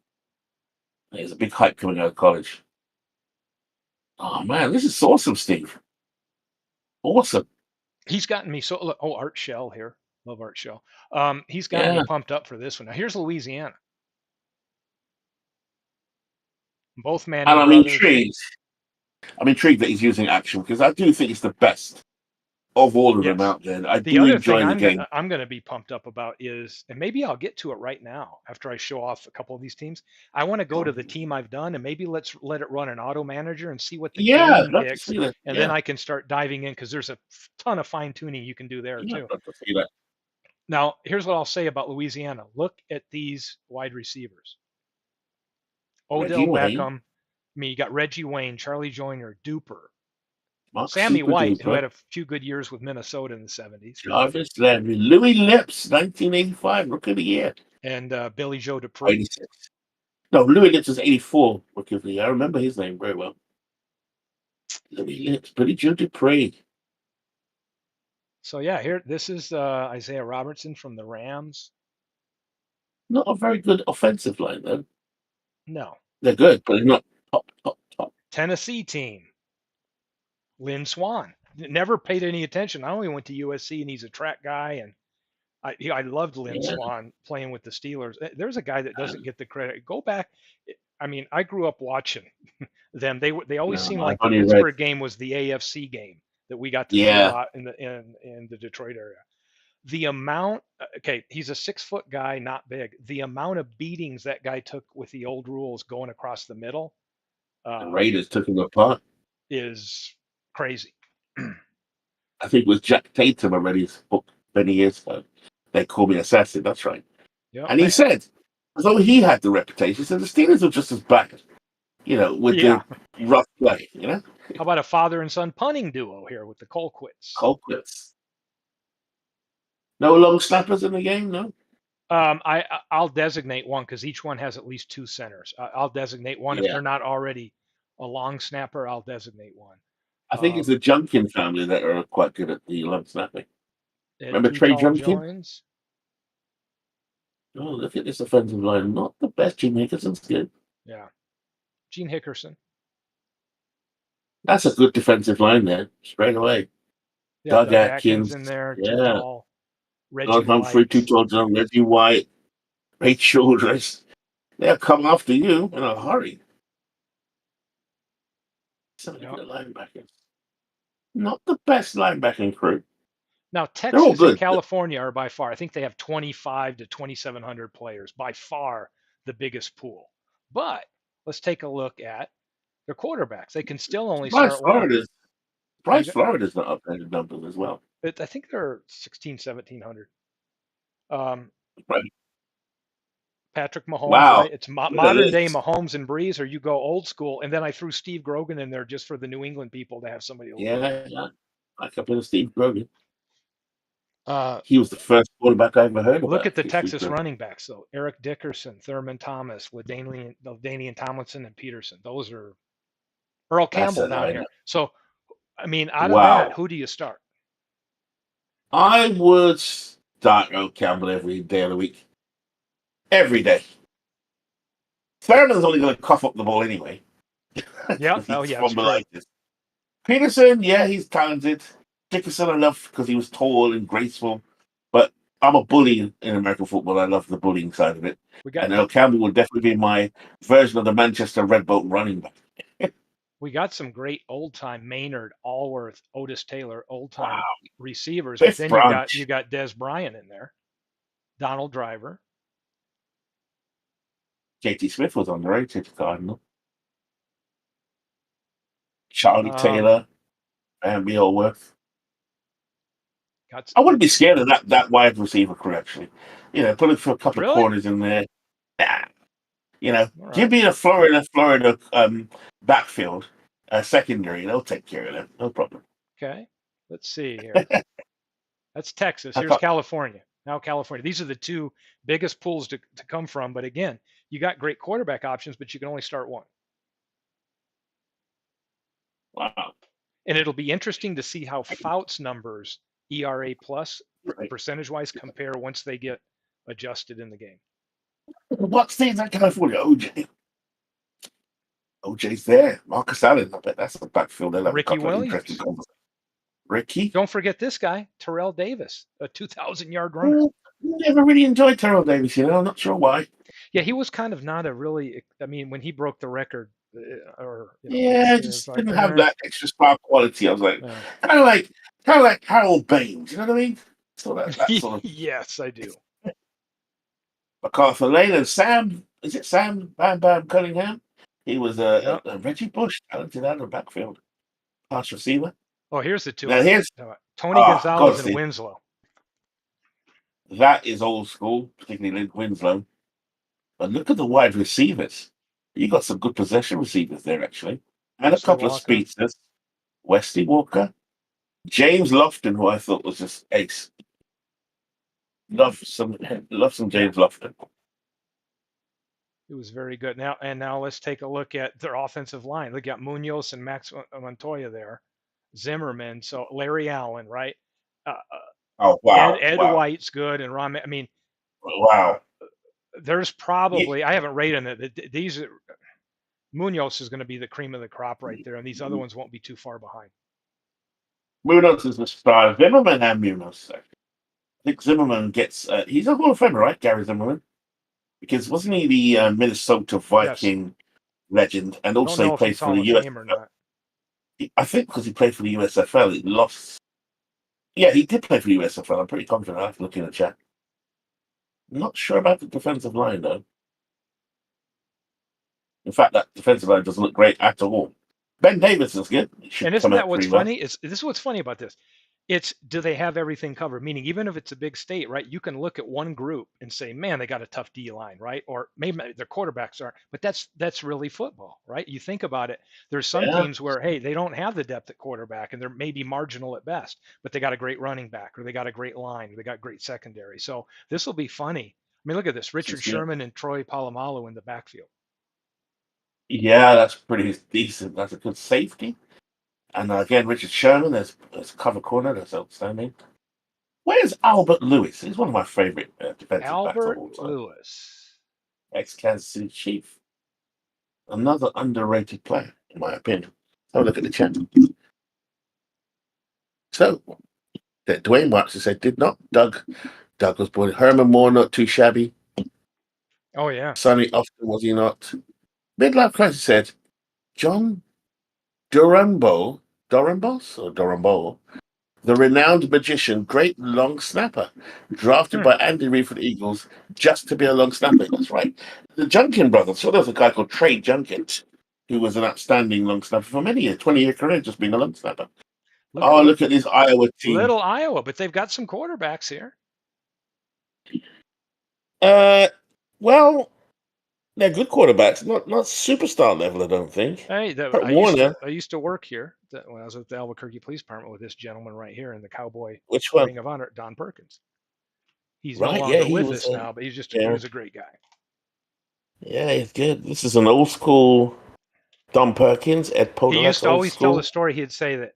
There's a big hype coming out of college. Oh man, this is awesome, Steve. Awesome.
He's gotten me so. Oh, Art Shell here. Love Art Shell. He's gotten me pumped up for this one. Now here's Louisiana. Both Manning
And I'm
brothers.
intrigued. I'm intrigued that he's using action because I do think it's the best of all of them
Yes.
out there. I
The
do
other
enjoy
thing
the game.
I'm going to be pumped up about is, and maybe I'll get to it right now after I show off a couple of these teams. I want to go to the team I've done and maybe let's let it run an auto manager and see what the
Yeah,
game
I'd love to
picks,
see that.
and then I can start diving in because there's a ton of fine tuning you can do there
Yeah,
too.
I'd love to see that.
Now, here's what I'll say about Louisiana. Look at these wide receivers. Odell
Reggie Wayne.
Beckham. I mean, you got Reggie Wayne, Charlie Joyner, Duper,
Mark
Sammy
Super
White,
Duper,
who had a few good years with Minnesota in the 70s,
Jarvis Landry, Louis Lips, 1985, Rookie of the Year.
and Billy Joe Dupree.
86. No, Louis Lips was 84 Rookie of the Year. I remember his name very well. Louis Lips, Billy Joe Dupree.
So yeah, here this is Isaiah Robertson from the Rams.
Not a very good offensive line, though.
No.
They're good, but they're not top.
Tennessee team. Lynn Swan. Never paid any attention. I only went to USC and he's a track guy, and I loved Lynn Swan playing with the Steelers. There's a guy that doesn't get the credit. Go back. I mean, I grew up watching them. They always seemed like the Pittsburgh game was the AFC game that we got to see a lot in the Detroit area. The amount, okay, he's a 6-foot guy, not big. The amount of beatings that guy took with the old rules going across the middle,
the Raiders took him apart,
is crazy.
I think it was Jack Tatum I read his book many years ago. They called me assassin. That's right.
Yep.
And he said, as though he had the reputation, he said the Steelers were just as bad, with the rough play,
How about a father and son punting duo here with the Colquitts?
Colquitts. No long snappers in the game, no?
I'll designate one because each one has at least 2 centers. I'll designate one. If they're not already a long snapper, I'll designate one.
I think it's the Junkin family that are quite good at the long snapping. Remember Trey Junkin?
Jones?
Oh, look at this offensive line. Not the best. Gene Hickerson's good.
Yeah. Gene Hickerson.
That's a good defensive line there, straight away.
Yeah,
Doug Atkins
in there.
Yeah.
Reggie
Don Humphrey,
White.
Reggie White. Ray Childress. They'll come after you in a hurry. So look at
Yep.
the linebackers. Not the best linebacking crew.
Now,
They're all
Texas and
good.
California are by far, I think they have 25 to 2,700 players, by far the biggest pool. But let's take a look at their quarterbacks. They can still only
Bryce
start one.
Florida's
You
Bryce
got,
Florida's not up there in numbers as well.
I think they're 16, 1,700.
Right.
Patrick Mahomes,
Wow.
right? It's
Look at
modern day
this.
Mahomes and Breeze, or you go old school. And then I threw Steve Grogan in there just for the New England people to have somebody to look at.
Yeah. Like up in Steve Grogan.
Uh,
He was the first quarterback I ever heard
Look
about.
at the
Steve
Texas
Grogan.
running backs, though. Eric Dickerson, Thurman Thomas, Danian Tomlinson, and Peterson. Those are Earl
That's
Campbell
a
down
lineup.
here. So, I mean, out of that,
Wow.
who do you start?
I would start Earl Campbell every day of the week. Every day. Thurman's only going to cough up the ball anyway.
Yeah. Oh,
He's
yeah, it's true.
spondylitis. Peterson, yeah, he's talented. Dickerson, I love because he was tall and graceful. But I'm a bully in American football. I love the bullying side of it.
We got
And Earl Campbell would definitely be my version of the Manchester Red Boat running back.
some great old time Maynard, Allworth, Otis Taylor, old time
Wow.
receivers. But
Fifth
then
branch.
you got Des Bryant in there, Donald Driver.
JT Smith was underrated, Cardinal. Charlie
Um,
Taylor and Allworth.
got
I wouldn't be scared of that wide receiver crew, actually. Put it for a couple of
really?
corners in there. Nah.
All
Give
right.
me a Florida backfield, secondary. They'll take care of them. No problem.
Okay. Let's see here. That's Texas.
I
Here's
thought,
California. Now California. These are the two biggest pools to come from. But again, you got great quarterback options, but you can only start one.
wow.
And it'll be interesting to see how Fouts numbers, ERA plus,
Right.
percentage-wise, compare once they get adjusted in the game.
What state's that California? OJ. OJ's there. Marcus Allen. I bet that's a backfield. They'll have a
Ricky
couple of
Williams.
interesting conversations. Ricky?
Don't forget this guy, Terrell Davis, a 2,000-yard runner.
Never really enjoyed Terrell Davis, I'm not sure why.
Yeah, he was kind of not a really. I mean, when he broke the record,
Just didn't have that extra star quality. I was like, kind of like Harold Baines. You know what I mean? So that sort of.
Yes, I do.
MacArthur Lane and Sam. Is it Sam Bam Bam Cunningham? He was a Reggie Bush, talented out of the backfield, pass receiver.
Oh, here's the two.
Now here's
Tony Gonzalez and Winslow.
That is old school, particularly Winslow. But look at the wide receivers. You got some good possession receivers there, actually, and
Wesley
a couple
Walker.
of speedsters. Wesley Walker, James Lofton, who I thought was just ace. Love some James Lofton.
It was very good. Now let's take a look at their offensive line. Look at Munoz and Max Montoya there, Zimmerman. So Larry Allen, right?
Oh wow!
Ed White's good, and Ron. I mean,
wow.
There's probably I haven't rated it. These Munoz is going to be the cream of the crop right there, and these other ones won't be too far behind.
Munoz is the star. Zimmerman and Munoz. I think Zimmerman gets. He's a Hall of Famer, right? Gary Zimmerman, because wasn't he the Minnesota Viking legend, and also he played for the USFL. I think because he played for the USFL, he lost. Yeah, he did play for the USFL. I'm pretty confident. I have to look in the chat. Not sure about the defensive line, though. In fact, that defensive line doesn't look great at all. Ben Davis is good.
And isn't that what's funny? This is what's funny about this. It's do they have everything covered? Meaning, even if it's a big state, right? You can look at one group and say, "Man, they got a tough D line, right?" Or maybe their quarterbacks aren't. But that's really football, right? You think about it. There's some teams where, hey, they don't have the depth at quarterback, and they're maybe marginal at best, but they got a great running back, or they got a great line, or they got great secondary. So this will be funny. I mean, look at this: Richard Sherman and Troy Polamalu in the backfield.
Yeah, that's pretty decent. That's a good safety. And again, Richard Sherman, there's cover corner, that's outstanding. Where's Albert Lewis? He's one of my favorite defensive backs of all time.
Albert Lewis,
ex-Kansas City Chief. Another underrated player, in my opinion. Have a look at the chat. So, Dwayne Watson said, did not Doug was born. Herman Moore, not too shabby.
Oh yeah.
Sonny Austin, was he not? Midlife Crisis said John Durumbo, the renowned magician, great long snapper, drafted
Hmm.
by Andy Reid for the Eagles just to be a long snapper. That's right. The Junkin brothers. So there's a guy called Trey Junkins, who was an outstanding long snapper for many years, 20-year career, just being a long snapper. Oh, look at this Iowa team.
Little Iowa, but they've got some quarterbacks here.
Uh, well, they're good quarterbacks, not superstar level, I don't think.
Hey,
Kurt
I
Warner,
used to work here when I was at the Albuquerque Police Department with this gentleman right here in the Cowboy
which one?
Ring of Honor, Don Perkins. He's no
Right, yeah,
longer
he
with
was.
us now, but he
Yeah,
was a great guy.
yeah, he's good. This is an old school Don Perkins, Ed
He used
Podolak,
to
old
always tell the
school.
story. He'd say that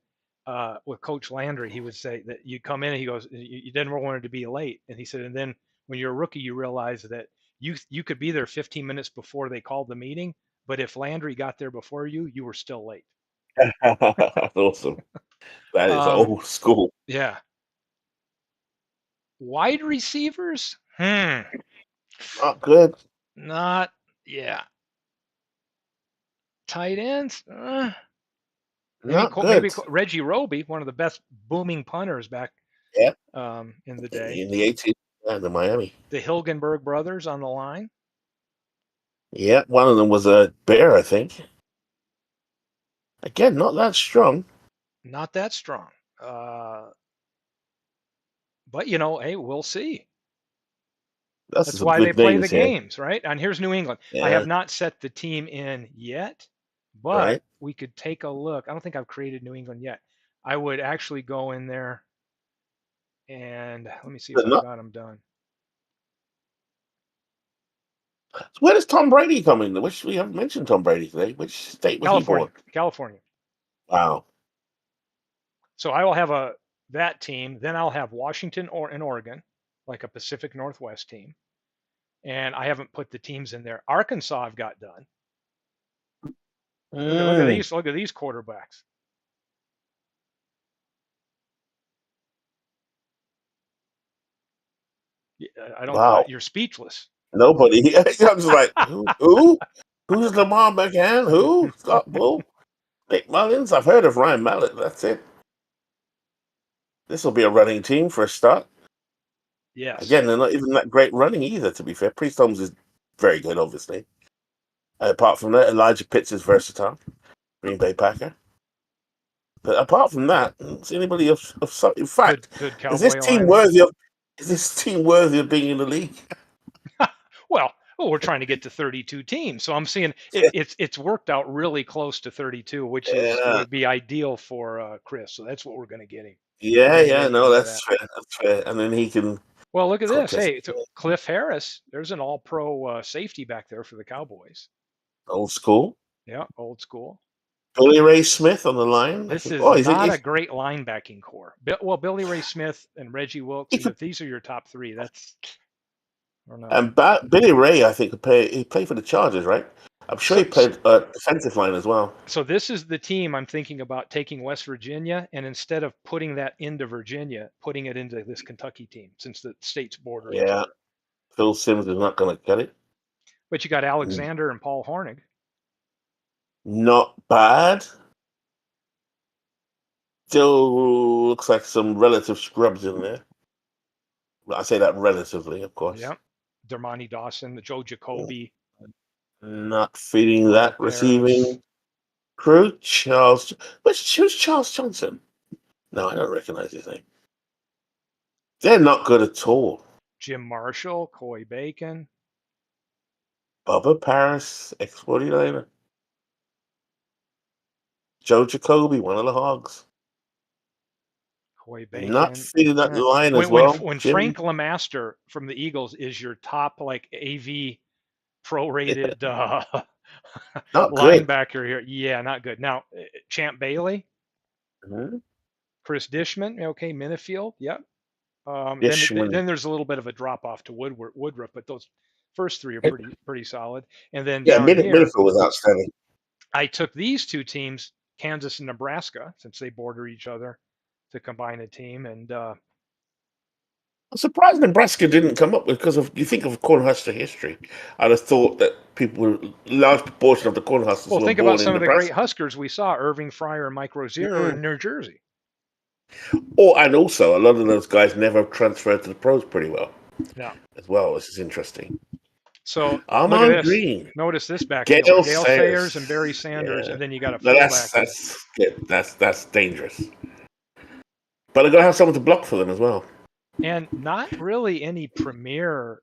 with Coach Landry, he would say that you come in and he goes, you never wanted to be late. And he said, and then when you're a rookie, you realize that you could be there 15 minutes before they called the meeting, but if Landry got there before you were still late.
That's awesome. That is
Um,
old school.
yeah. Wide receivers?
Not good.
Not, yeah. Tight ends?
Not good.
Reggie Roby, one of the best booming punters back
Yeah,
in the day.
in the 80s and the Miami.
The Hilgenberg brothers on the line.
Yeah, one of them was a bear, I think. Again, not that strong.
Not that strong. But hey, we'll see.
That's
That's
some
why they
good
play the
names here.
games, right? And here's New England. I
Yeah,
have not set the team in yet, but
right.
we could take a look. I don't think I've created New England yet. I would actually go in there and let me see if
But
I've
not.
got them done.
Where does Tom Brady come in? Which we haven't mentioned Tom Brady today. Which state was he born?
California.
Wow.
So I will have that team. Then I'll have Washington and Oregon, like a Pacific Northwest team. And I haven't put the teams in there. Arkansas I've got done. Look at these. Look at these quarterbacks. I don't.
Wow.
You're speechless.
Nobody. I'm just like, who? Who's Lamar McCann? Who? Scott Bull? Nick Mullins? I've heard of Ryan Mallett. That's it. This will be a running team for a start.
Yes.
Again, they're not even that great running either, to be fair. Priest Holmes is very good, obviously. Apart from that, Elijah Pitts is versatile. Green Bay Packer. But apart from that, is anybody of some? In fact,
good
is this
Cowboy
team
lineman.
worthy of being in the league?
Well, we're trying to get to 32 teams, so I'm seeing it's worked out really close to 32, which would be ideal for Chris. So that's what we're going to get him.
Yeah, no, that's fair. That's fair. And then he can.
Well, look at this. Hey, Cliff Harris. There's an all-pro safety back there for the Cowboys.
Old school.
Yeah, old school.
Billy Ray Smith on the line.
This is not a great linebacking core. Well, Billy Ray Smith and Reggie Wilson, if these are your top three, that's or not.
And Billy Ray, I think, he played for the Chargers, right? I'm sure he played defensive line as well.
So this is the team I'm thinking about taking West Virginia, and instead of putting that into Virginia, putting it into this Kentucky team, since the states border each other.
Phil Simms is not going to cut it.
But you got Alexander and Paul Hornig.
Not bad. Still looks like some relative scrubs in there. I say that relatively, of course.
Yep. Dermontti Dawson, the Joe Jacoby.
Not feeding that receiving crew. Who's Charles Johnson? No, I don't recognize his name. They're not good at all.
Jim Marshall, Coy Bacon.
Bubba Paris, ex-49er. Joe Jacoby, one of the Hogs.
Coy Bacon.
Not feeding that line as well.
When Frank LeMaster from the Eagles is your top like AV prorated linebacker here. Yeah, not good. Now, Champ Bailey, Chris Dishman, okay, Minifield, yep. Then there's a little bit of a drop off to Woodruff, but those first three are pretty solid. And then
Minifield was outstanding.
I took these two teams, Kansas and Nebraska, since they border each other, to combine a team, and
I'm surprised Nebraska didn't come up with, because of, you think of Cornhusker history. I'd have thought that large proportion of the Cornhuskers
Well,
were
think about
born in
some of the great
Nebraska.
Huskers we saw, Irving Fryer and Mike Rozier
Mm.
in New Jersey.
And also, a lot of those guys never transferred to the pros pretty well.
Yeah.
As well, which is interesting.
So look at
Armand
this.
Green,
Notice this
Gale
backfield. Gale
Sayers.
Sayers and Barry Sanders,
Yeah.
and then you got a
No,
fullback.
that's good. That's dangerous. But they're gonna have someone to block for them as well.
And not really any premier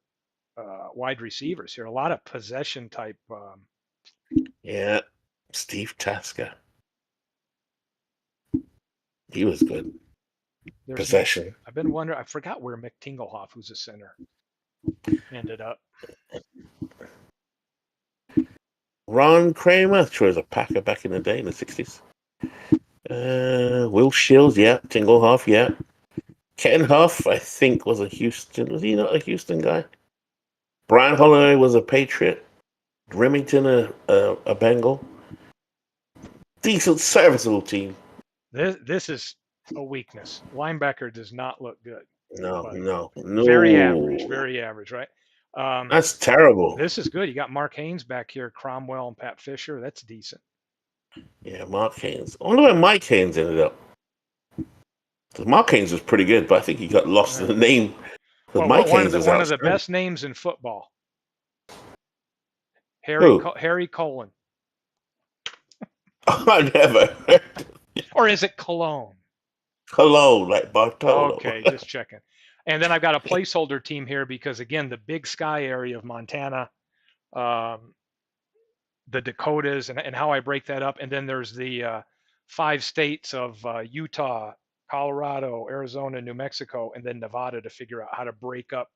wide receivers here. A lot of possession type.
Yeah, Steve Tasker. He was good. Possession.
I've been wondering. I forgot where Mick Tingelhoff, who's a center, ended up.
Ron Kramer, sure, was a Packer back in the day in the 60s. Will Shields, yeah. Tingelhoff, yeah. Ken Huff, I think, was a Houston. Was he not a Houston guy? Brian Holloway was a Patriot. Remington, a Bengal. Decent, serviceable team.
This is a weakness. Linebacker does not look good.
No.
Very average, right?
That's terrible.
This is good. You got Mark Haynes back here, Cromwell and Pat Fisher. That's decent.
Yeah, Mark Haynes. I wonder where Mike Haynes ended up. Mark Haynes was pretty good, but I think he got lost in the name.
Well,
Mike
one
Haynes
of the best names in football. Harry Colon.
I never heard.
Or is it Cologne?
Cologne, like Bartolo.
Okay, just checking. And then I've got a placeholder team here because, again, the Big Sky area of Montana, the Dakotas, and how I break that up. And then there's the 5 states of Utah, Colorado, Arizona, New Mexico, and then Nevada to figure out how to break up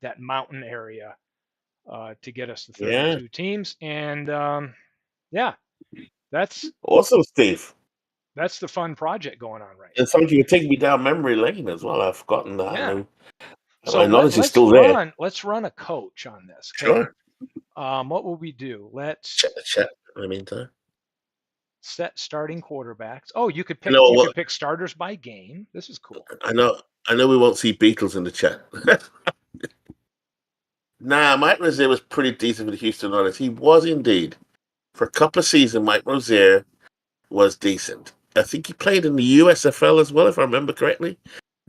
that mountain area to get us to 32 teams. And that's
awesome, Steve.
That's the fun project going on right now.
And something you take me down memory lane as well. I've forgotten that.
Yeah.
So my knowledge is still there.
Let's run a coach on this.
Sure.
What will we do? Let's
check the chat in the meantime.
Set starting quarterbacks. Oh, you could pick. You could pick starters by game. This is cool.
I know we won't see Beatles in the chat. Nah, Mike Rozier was pretty decent with the Houston Oilers. He was indeed. For a couple of seasons, Mike Rozier was decent. I think he played in the USFL as well, if I remember correctly.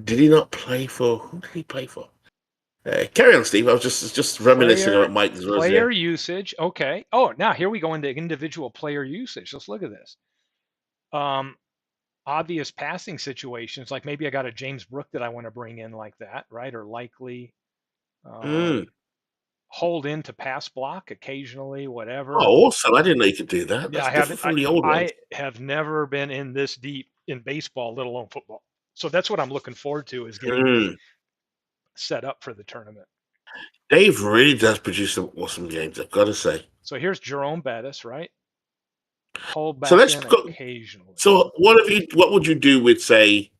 Did he not play for? Who did he play for? Carry on, Steve. I was just reminiscing about Mike's Rozier.
Player usage. Okay. Oh, now here we go into individual player usage. Let's look at this. Obvious passing situations, like maybe I got a James Brooke that I want to bring in like that, right? Or likely hold into pass block occasionally, whatever.
Oh, awesome. I didn't know you could do that.
Yeah, I have never been in this deep in baseball, let alone football. So that's what I'm looking forward to, is getting set up for the tournament.
Dave really does produce some awesome games, I've got to say.
So here's Jerome Bettis, right? Hold back occasionally.
So what would you do with, say,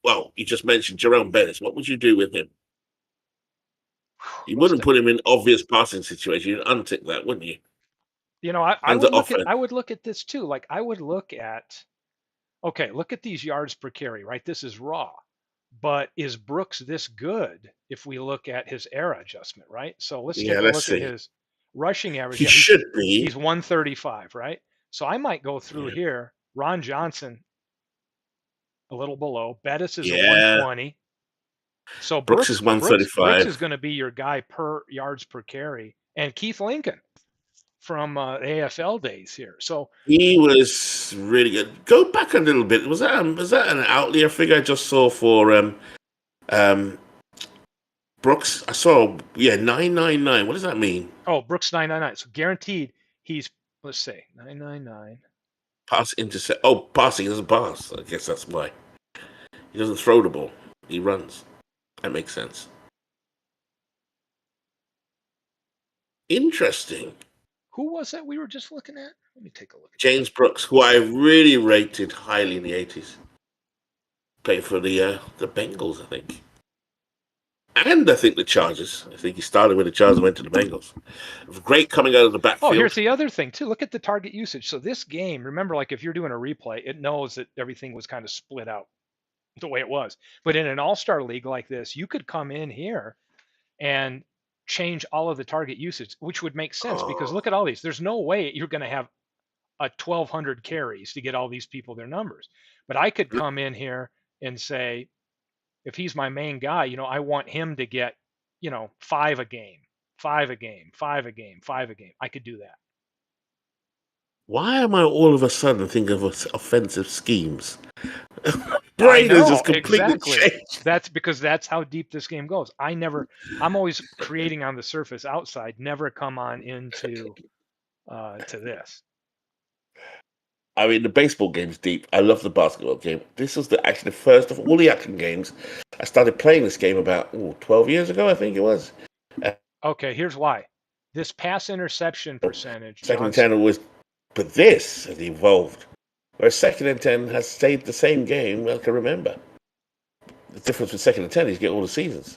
well, you just mentioned Jerome Bettis. What would you do with him? You wouldn't put him in obvious passing situation. You'd untick that, wouldn't you?
You know, I would look at this too. Like I would look at, okay, look at these yards per carry, right? This is raw. But is Brooks this good if we look at his era adjustment, right? So let's take a look at his rushing average.
He should be.
He's 135, right? So I might go through here. Ron Johnson, a little below. Bettis is a 120. So
Brooks is 135.
Brooks is going to be your guy per yards per carry. And Keith Lincoln from AFL days here. So
he was really good. Go back a little bit. Was that an outlier figure I just saw for Brooks? I saw 999. What does that mean?
Oh, Brooks 999. So guaranteed he's, let's say 999.
Pass intercept. Oh, passing, he doesn't pass. I guess that's why. He doesn't throw the ball. He runs. That makes sense. Interesting.
Who was that we were just looking at? Let me take a look.
James Brooks, who I really rated highly in the 80s. Played for the Bengals, I think. And I think the Chargers. I think he started with the Chargers and went to the Bengals. Great coming out of the backfield.
Oh, here's the other thing, too. Look at the target usage. So this game, remember, like if you're doing a replay, it knows that everything was kind of split out. the way it was. But in an all-star league like this, you could come in here and change all of the target usage, which would make sense because
Oh,
look at all these. There's no way you're going to have a 1,200 carries to get all these people their numbers. But I could come in here and say, if he's my main guy, I want him to get, 5 a game, 5 a game, 5 a game, 5 a game. I could do that.
why am I all of a sudden thinking of offensive schemes?
I
Brain has
know
just completely
exactly.
changed.
That's because that's how deep this game goes. I'm always creating on the surface outside, never come on into to this.
I mean, the baseball game's deep. I love the basketball game. This was actually the first of all the action games. I started playing this game about 12 years ago, I think it was.
Okay, here's why. This pass interception percentage,
Second and
Johnson.
10 was, but this has evolved. Whereas second and 10 has stayed the same game I can remember. The difference with second and 10 is you get all the seasons.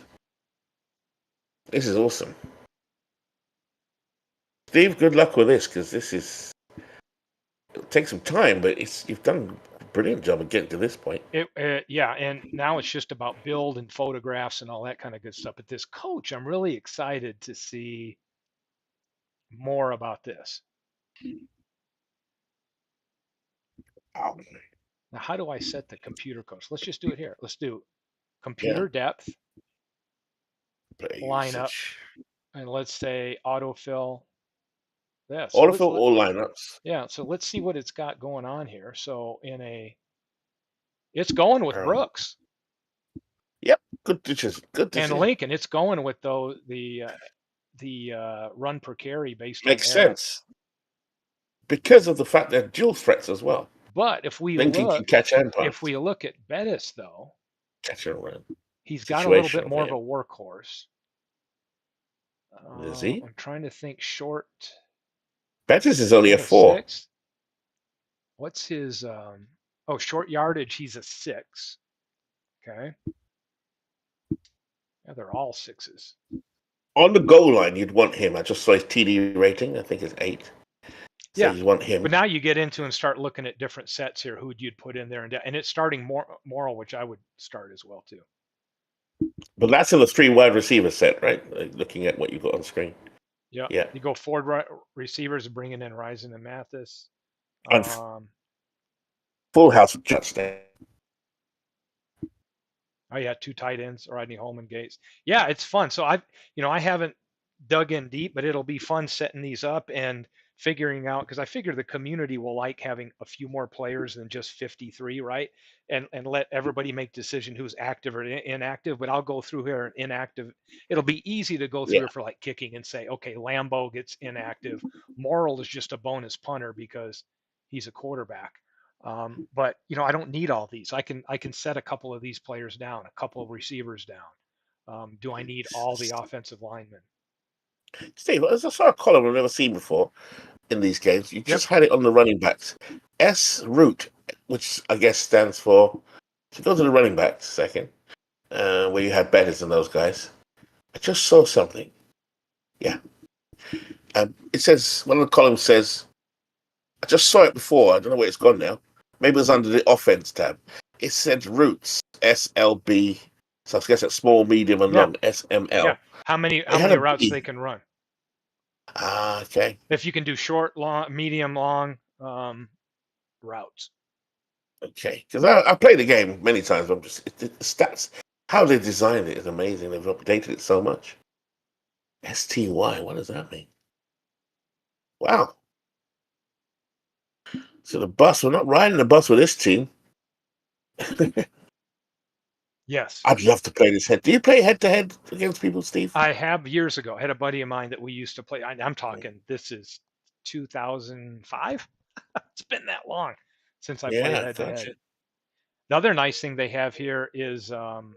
This is awesome. Steve, good luck with this because it'll take some time, but you've done a brilliant job of getting to this point.
Yeah, and now it's just about build and photographs and all that kind of good stuff. But this coach, I'm really excited to see more about this.
Oh,
Now, how do I set the computer coach? Let's just do it here. Let's do computer depth, lineup, and let's say autofill this. So
Autofill all lineups.
yeah, so let's see what it's got going on here. So it's going with Brooks.
Yep, good decision. Good decision.
And Lincoln, it's going with the run per carry based on
Makes sense because of the fact they're dual threats as well.
But if we
Lincoln can catch and pass.
if we look at Bettis though,
catch and run.
He's got a little bit more of a workhorse.
Is he?
I'm trying to think. Short.
Bettis is only a 4.
6. What's his? Short yardage. He's a 6. Okay. Yeah, they're all 6s.
On the goal line, you'd want him. I just saw his TD rating. I think it's 8. So
yeah,
you want him.
But now you get into and start looking at different sets here. Who you'd put in there, and it's starting Morrill, which I would start as well too.
But that's in the 3 wide receiver set, right? Like looking at what you've got on screen.
Yeah. You go forward receivers, bringing in Rison and Mathis.
Full house of touchdown.
Oh yeah, 2 tight ends, Rodney Holman, Gates. Yeah, it's fun. So I haven't dug in deep, but it'll be fun setting these up and figuring out, because I figure the community will like having a few more players than just 53, right? And let everybody make decision who's active or inactive. But I'll go through here and inactive. It'll be easy to go through for like kicking and say, okay, Lambeau gets inactive. Morrill is just a bonus punter because he's a quarterback. But I don't need all these. I can set a couple of these players down, a couple of receivers down. Do I need all the offensive linemen?
Steve, I saw a column I've never seen before in these games. You just had it on the running backs. S root, which I guess stands for. So go to the running backs second, where you had Bettis and those guys. I just saw something. Yeah. It says, one of the columns says, I just saw it before. I don't know where it's gone now. Maybe it was under the offense tab. It said roots, SLB. So I guess that's small, medium, and long, SML. Yeah.
How many routes they can run?
Okay.
If you can do short, long, medium, long routes.
Okay, because I played the game many times. I'm just the stats, how they designed it is amazing. They've updated it so much. STY, what does that mean? Wow. So the bus, we're not riding the bus with this team.
Yes.
I'd love to play this head. Do you play head-to-head against people, Steve?
I have years ago. I had a buddy of mine that we used to play. I'm talking, this is 2005. It's been that long since I played head-to-head. The other nice thing they have here is
so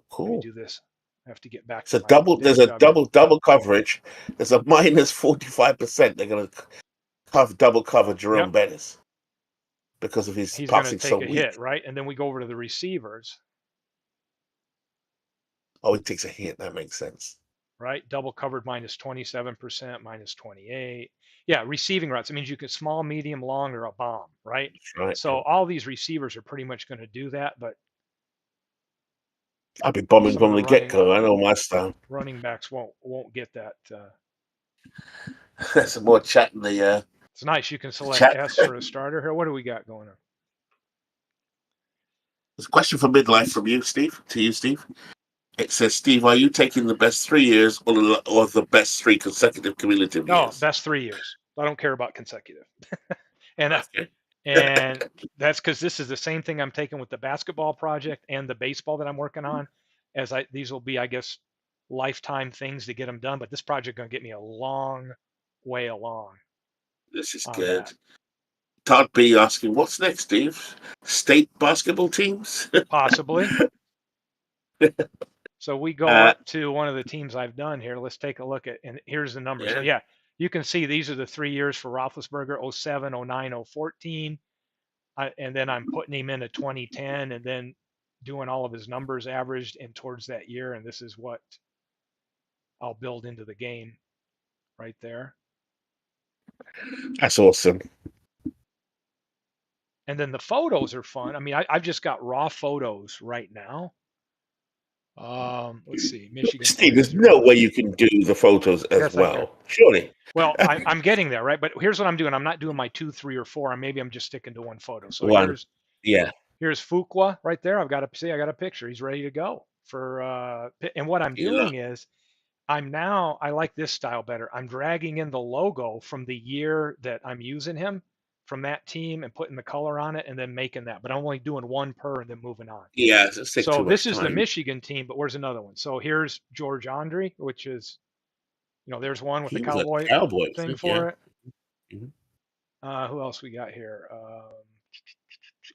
cool.
Let me do this. I have to get back.
There's a double coverage. There's a minus 45%. They're going to double cover Jerome Bettis because of his passing so weak. He's going to take a
hit, right? And then we go over to the receivers.
Oh, he takes a hit. That makes sense.
right? Double covered minus 27%, minus 28. Yeah, receiving routes. It means you can small, medium, long, or a bomb, right?
Right.
So all these receivers are pretty much going to do that, but
I'll be bombing
some of
from
the
the get-go. I know my style.
running backs won't get that.
There's some more chat in the
It's nice. You can select
chat.
S for a starter here. What do we got going on?
There's a question for midlife from you, Steve. To you, Steve. It says, Steve, are you taking the best 3 years or the best three consecutive cumulative
No,
years?
best 3 years. I don't care about consecutive. and
Okay.
and that's because this is the same thing I'm taking with the basketball project and the baseball that I'm working on. These will be, I guess, lifetime things to get them done. But this project gonna get me a long way along
This is
on
good.
that.
Todd B asking, what's next, Steve? State basketball teams?
Possibly. So we go
uh,
up to one of the teams I've done here. Let's take a look at, and here's the number. So
yeah.
yeah, you can see these are the 3 years for Roethlisberger: 07, 09, 014. And then I'm putting him into 2010 and then doing all of his numbers averaged and towards that year. And this is what I'll build into the game right there.
That's awesome.
And then the photos are fun. I mean, I've just got raw photos right now. Let's see, Michigan
Steve, there's
players.
no way you can do the photos as
Yes, I can.
well. Surely.
Well, I'm getting there, right? But here's what I'm doing. I'm not doing my 2, 3, or 4. Maybe I'm just sticking to one photo. So
One. Yeah.
here's Fuqua right there. I got a picture. He's ready to go for and what I'm
You
doing is I like this style better. I'm dragging in the logo from the year that I'm using him from that team and putting the color on it and then making that. But I'm only doing one per and then moving on.
Yeah, it's take
So
too
this
much
is the
time.
Michigan team, but where's another one? So here's George Andre, which is, there's one with the
He was a
cowboy
cowboy, I
thing
think, yeah.
for it.
Mhm.
Who else we got here?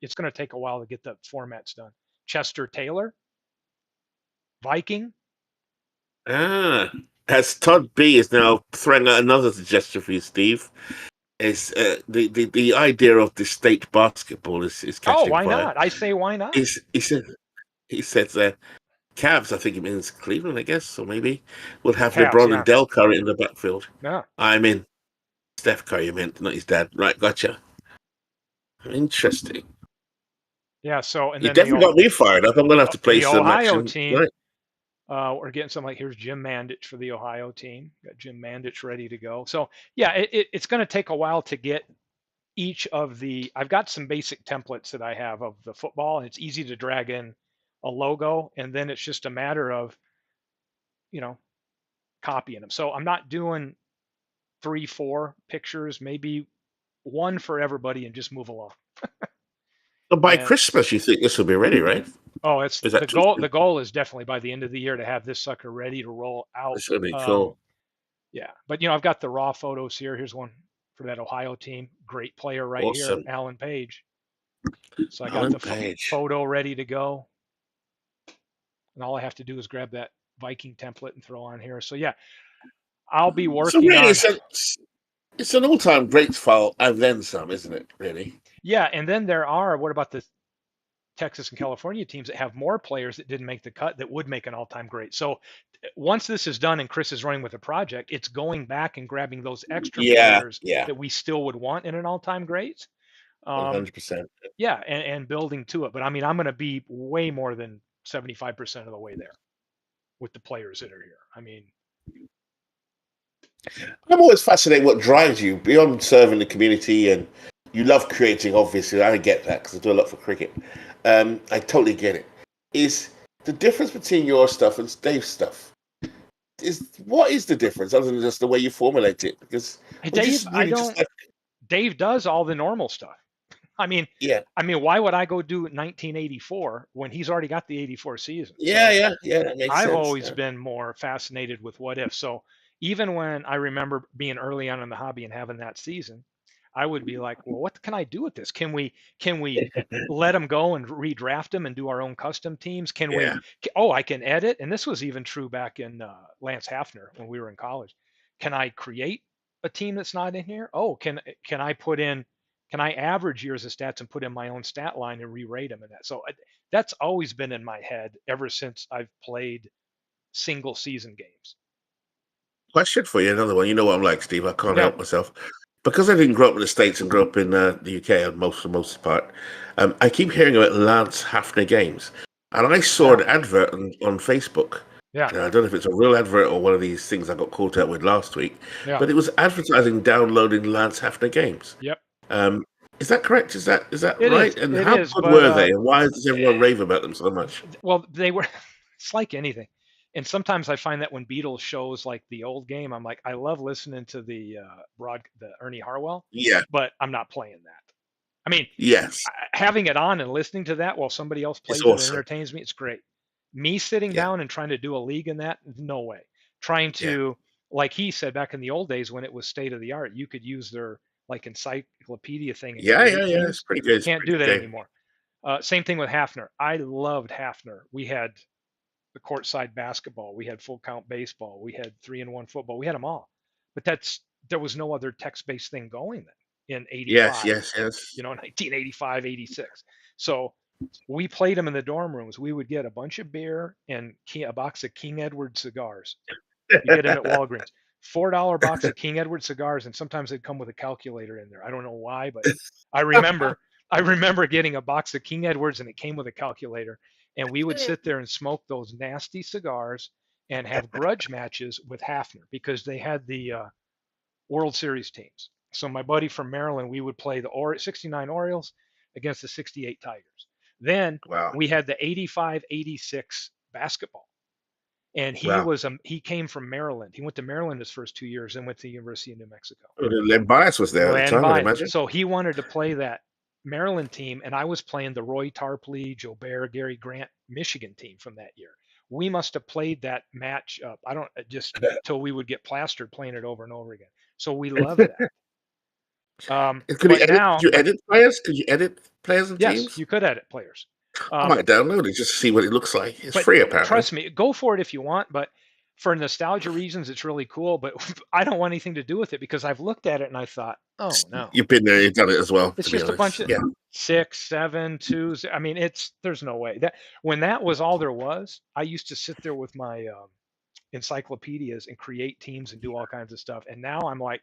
It's going to take a while to get the formats done. Chester Taylor, Viking.
Ah, as Todd B is now throwing out another suggestion for you, Steve, is the idea of the state basketball is
Oh,
catching
why
fire.
not? I say why not?
He says Cavs, I think it means Cleveland, I guess, or maybe we'll have
Cavs,
LeBron
yeah.
and Del Curry in the backfield.
Yeah.
I'm in. Steph Curry, you meant, not his dad. Right, gotcha. Interesting.
Yeah. So, and
You
then
definitely got me fired up. I'm gonna have to play
the
some
Ohio
action.
team,
Right.
we're getting some, like, here's Jim Mandich for the Ohio team. Got Jim Mandich ready to go. So yeah, it's going to take a while to get each of I've got some basic templates that I have of the football, and it's easy to drag in a logo, and then it's just a matter of, you know, copying them. So I'm not doing 3, 4 pictures, maybe one for everybody and just move along.
So by
And
Christmas, you think this will be ready, right?
it's
Is
the
that too
goal.
soon?
The goal is definitely by the end of the year to have this sucker ready to roll out.
This will be cool.
Yeah, but I've got the raw photos here. Here's one for that Ohio team. Great player right here,
Awesome.
Alan Page. So I got
Alan
the
Page.
photo ready to go, and all I have to do is grab that Viking template and throw on here. So yeah, I'll be
So
working
really,
on.
it's an all-time greats file and then some, isn't it? Really?
Yeah, and then what about the Texas and California teams that have more players that didn't make the cut that would make an all-time great? So once this is done and Chris is running with the project, it's going back and grabbing those extra
Yeah,
players
yeah,
that we still would want in an all-time great.
100%.
Yeah, and building to it. But I mean, I'm going to be way more than 75% of the way there with the players that are here. I mean,
I'm always fascinated what drives you beyond serving the community, and you love creating. Obviously, I get that because I do a lot for cricket. I totally get it. Is the difference between your stuff and Dave's stuff? What is the difference other than just the way you formulate it? Because we
Dave,
just really just like,
Dave does all the normal stuff. I mean,
yeah,
why would I go do 1984 when he's already got the 84 season?
yeah,
So
yeah, yeah. That makes
I've
sense.
always
Yeah.
been more fascinated with what if. So even when I remember being early on in the hobby and having that season, I would be like, well, what can I do with this? Can we let them go and redraft them and do our own custom teams?
Yeah.
Oh, I can edit. And this was even true back in Lance Hafner when we were in college. Can I create a team that's not in here? Oh, can I put in, can I average years of stats and put in my own stat line and re-rate them and that? So that's always been in my head ever since I've played single season games.
Question for you, another one. You know what I'm like, Steve. I can't
Yeah,
help myself. Because I didn't grow up in the States and grew up in the UK for the most part, I keep hearing about Lance Hafner games. And I saw
yeah,
an advert on Facebook.
yeah,
And I don't know if it's a real advert or one of these things I got caught out with last week,
yeah.
but it was advertising downloading Lance Hafner games.
Yep.
Um, is that correct? Is that
It
right?
is.
And
It
how
is.
good
But
were they? And why does everyone rave about them so much?
well, they were. It's like anything. And sometimes I find that when Beatles shows like the old game, I'm like, I love listening to the Ernie Harwell,
Yeah.
but I'm not playing that. I mean,
Yes.
having it on and listening to that while somebody else
It's
plays it and
awesome.
entertains me, it's great. Me sitting
Yeah.
down and trying to do a league in that, no way. Trying
Yeah.
to, like he said back in the old days when it was state of the art, you could use their like encyclopedia thing and
Yeah. Yeah.
create
Yeah. It's
teams.
pretty good. It's a
Can't
pretty
do
good
that
game.
anymore. Same thing with Hafner. I loved Hafner. We had the courtside basketball, we had full count baseball, we had 3-in-1 football, we had them all. But there was no other text-based thing going then in
Yes.
85,
Yes. Yes.
1985, 86. So we played them in the dorm rooms. We would get a bunch of beer and a box of King Edward cigars. You get them at Walgreens. $4 box of King Edward cigars, and sometimes they'd come with a calculator in there. I don't know why, but I remember I remember getting a box of King Edwards and it came with a calculator, and we would sit there and smoke those nasty cigars and have grudge matches with Hafner because they had the World Series teams. So my buddy from Maryland, we would play the 69 Orioles against the 68 Tigers. Then
Wow.
we had the 85, 86 basketball. And
Wow.
he came from Maryland. He went to Maryland his first 2 years and went to the University of New Mexico.
Len Bias was there at the
Len
time, I'd
Bias.
imagine.
So he wanted to play that Maryland team, and I was playing the Roy Tarpley, Joe Bear, Gary Grant, Michigan team from that year. We must have played that match up. I don't just till we would get plastered playing it over and over again. So we loved that. But now,
Could you edit players? Could you edit players and
yes,
teams?
you could edit players.
I might download it just to see what it looks like. It's
But
free, apparently.
trust me, go for it if you want. But for nostalgia reasons, it's really cool. But I don't want anything to do with it because I've looked at it and I thought, oh no,
You've been there, you've done it as well.
it's
To be
just a bunch
honest,
of
yeah.
6, 7, 2s. I mean, there's no way that when that was all there was. I used to sit there with my encyclopedias and create teams and do all kinds of stuff. And now I'm like,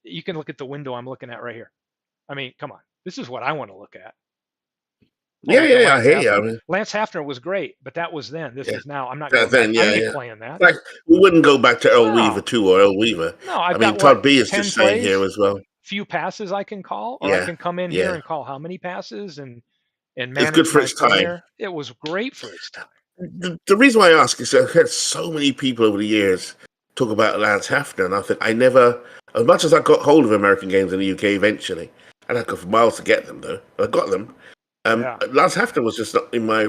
you can look at the window I'm looking at right here. I mean, come on, this is what I want to look at. Oh,
Yeah,
look at
yeah, I
Lance
hear you. I
Hafner.
mean,
Lance Hafner was great, but that was then. This
yeah.
is now. I'm not going back.
Then,
I
yeah,
ain't
yeah.
playing that.
Like, we wouldn't go back to Earl Weaver
No,
2 or Earl Weaver.
no.
I
I've
mean,
got
Todd
what,
B is
10
just saying here
plays,
as well.
few passes I can call, or I
Yeah,
can come in here
yeah.
and call how many passes and
It's good
manage
for
my
its time.
player. It was great for its time.
The reason why I ask is I've heard so many people over the years talk about Lance Hafner, and I think I never, as much as I got hold of American games in the UK eventually, and I go for miles to get them though. I got them.
Yeah,
Lance Hafner was just not in my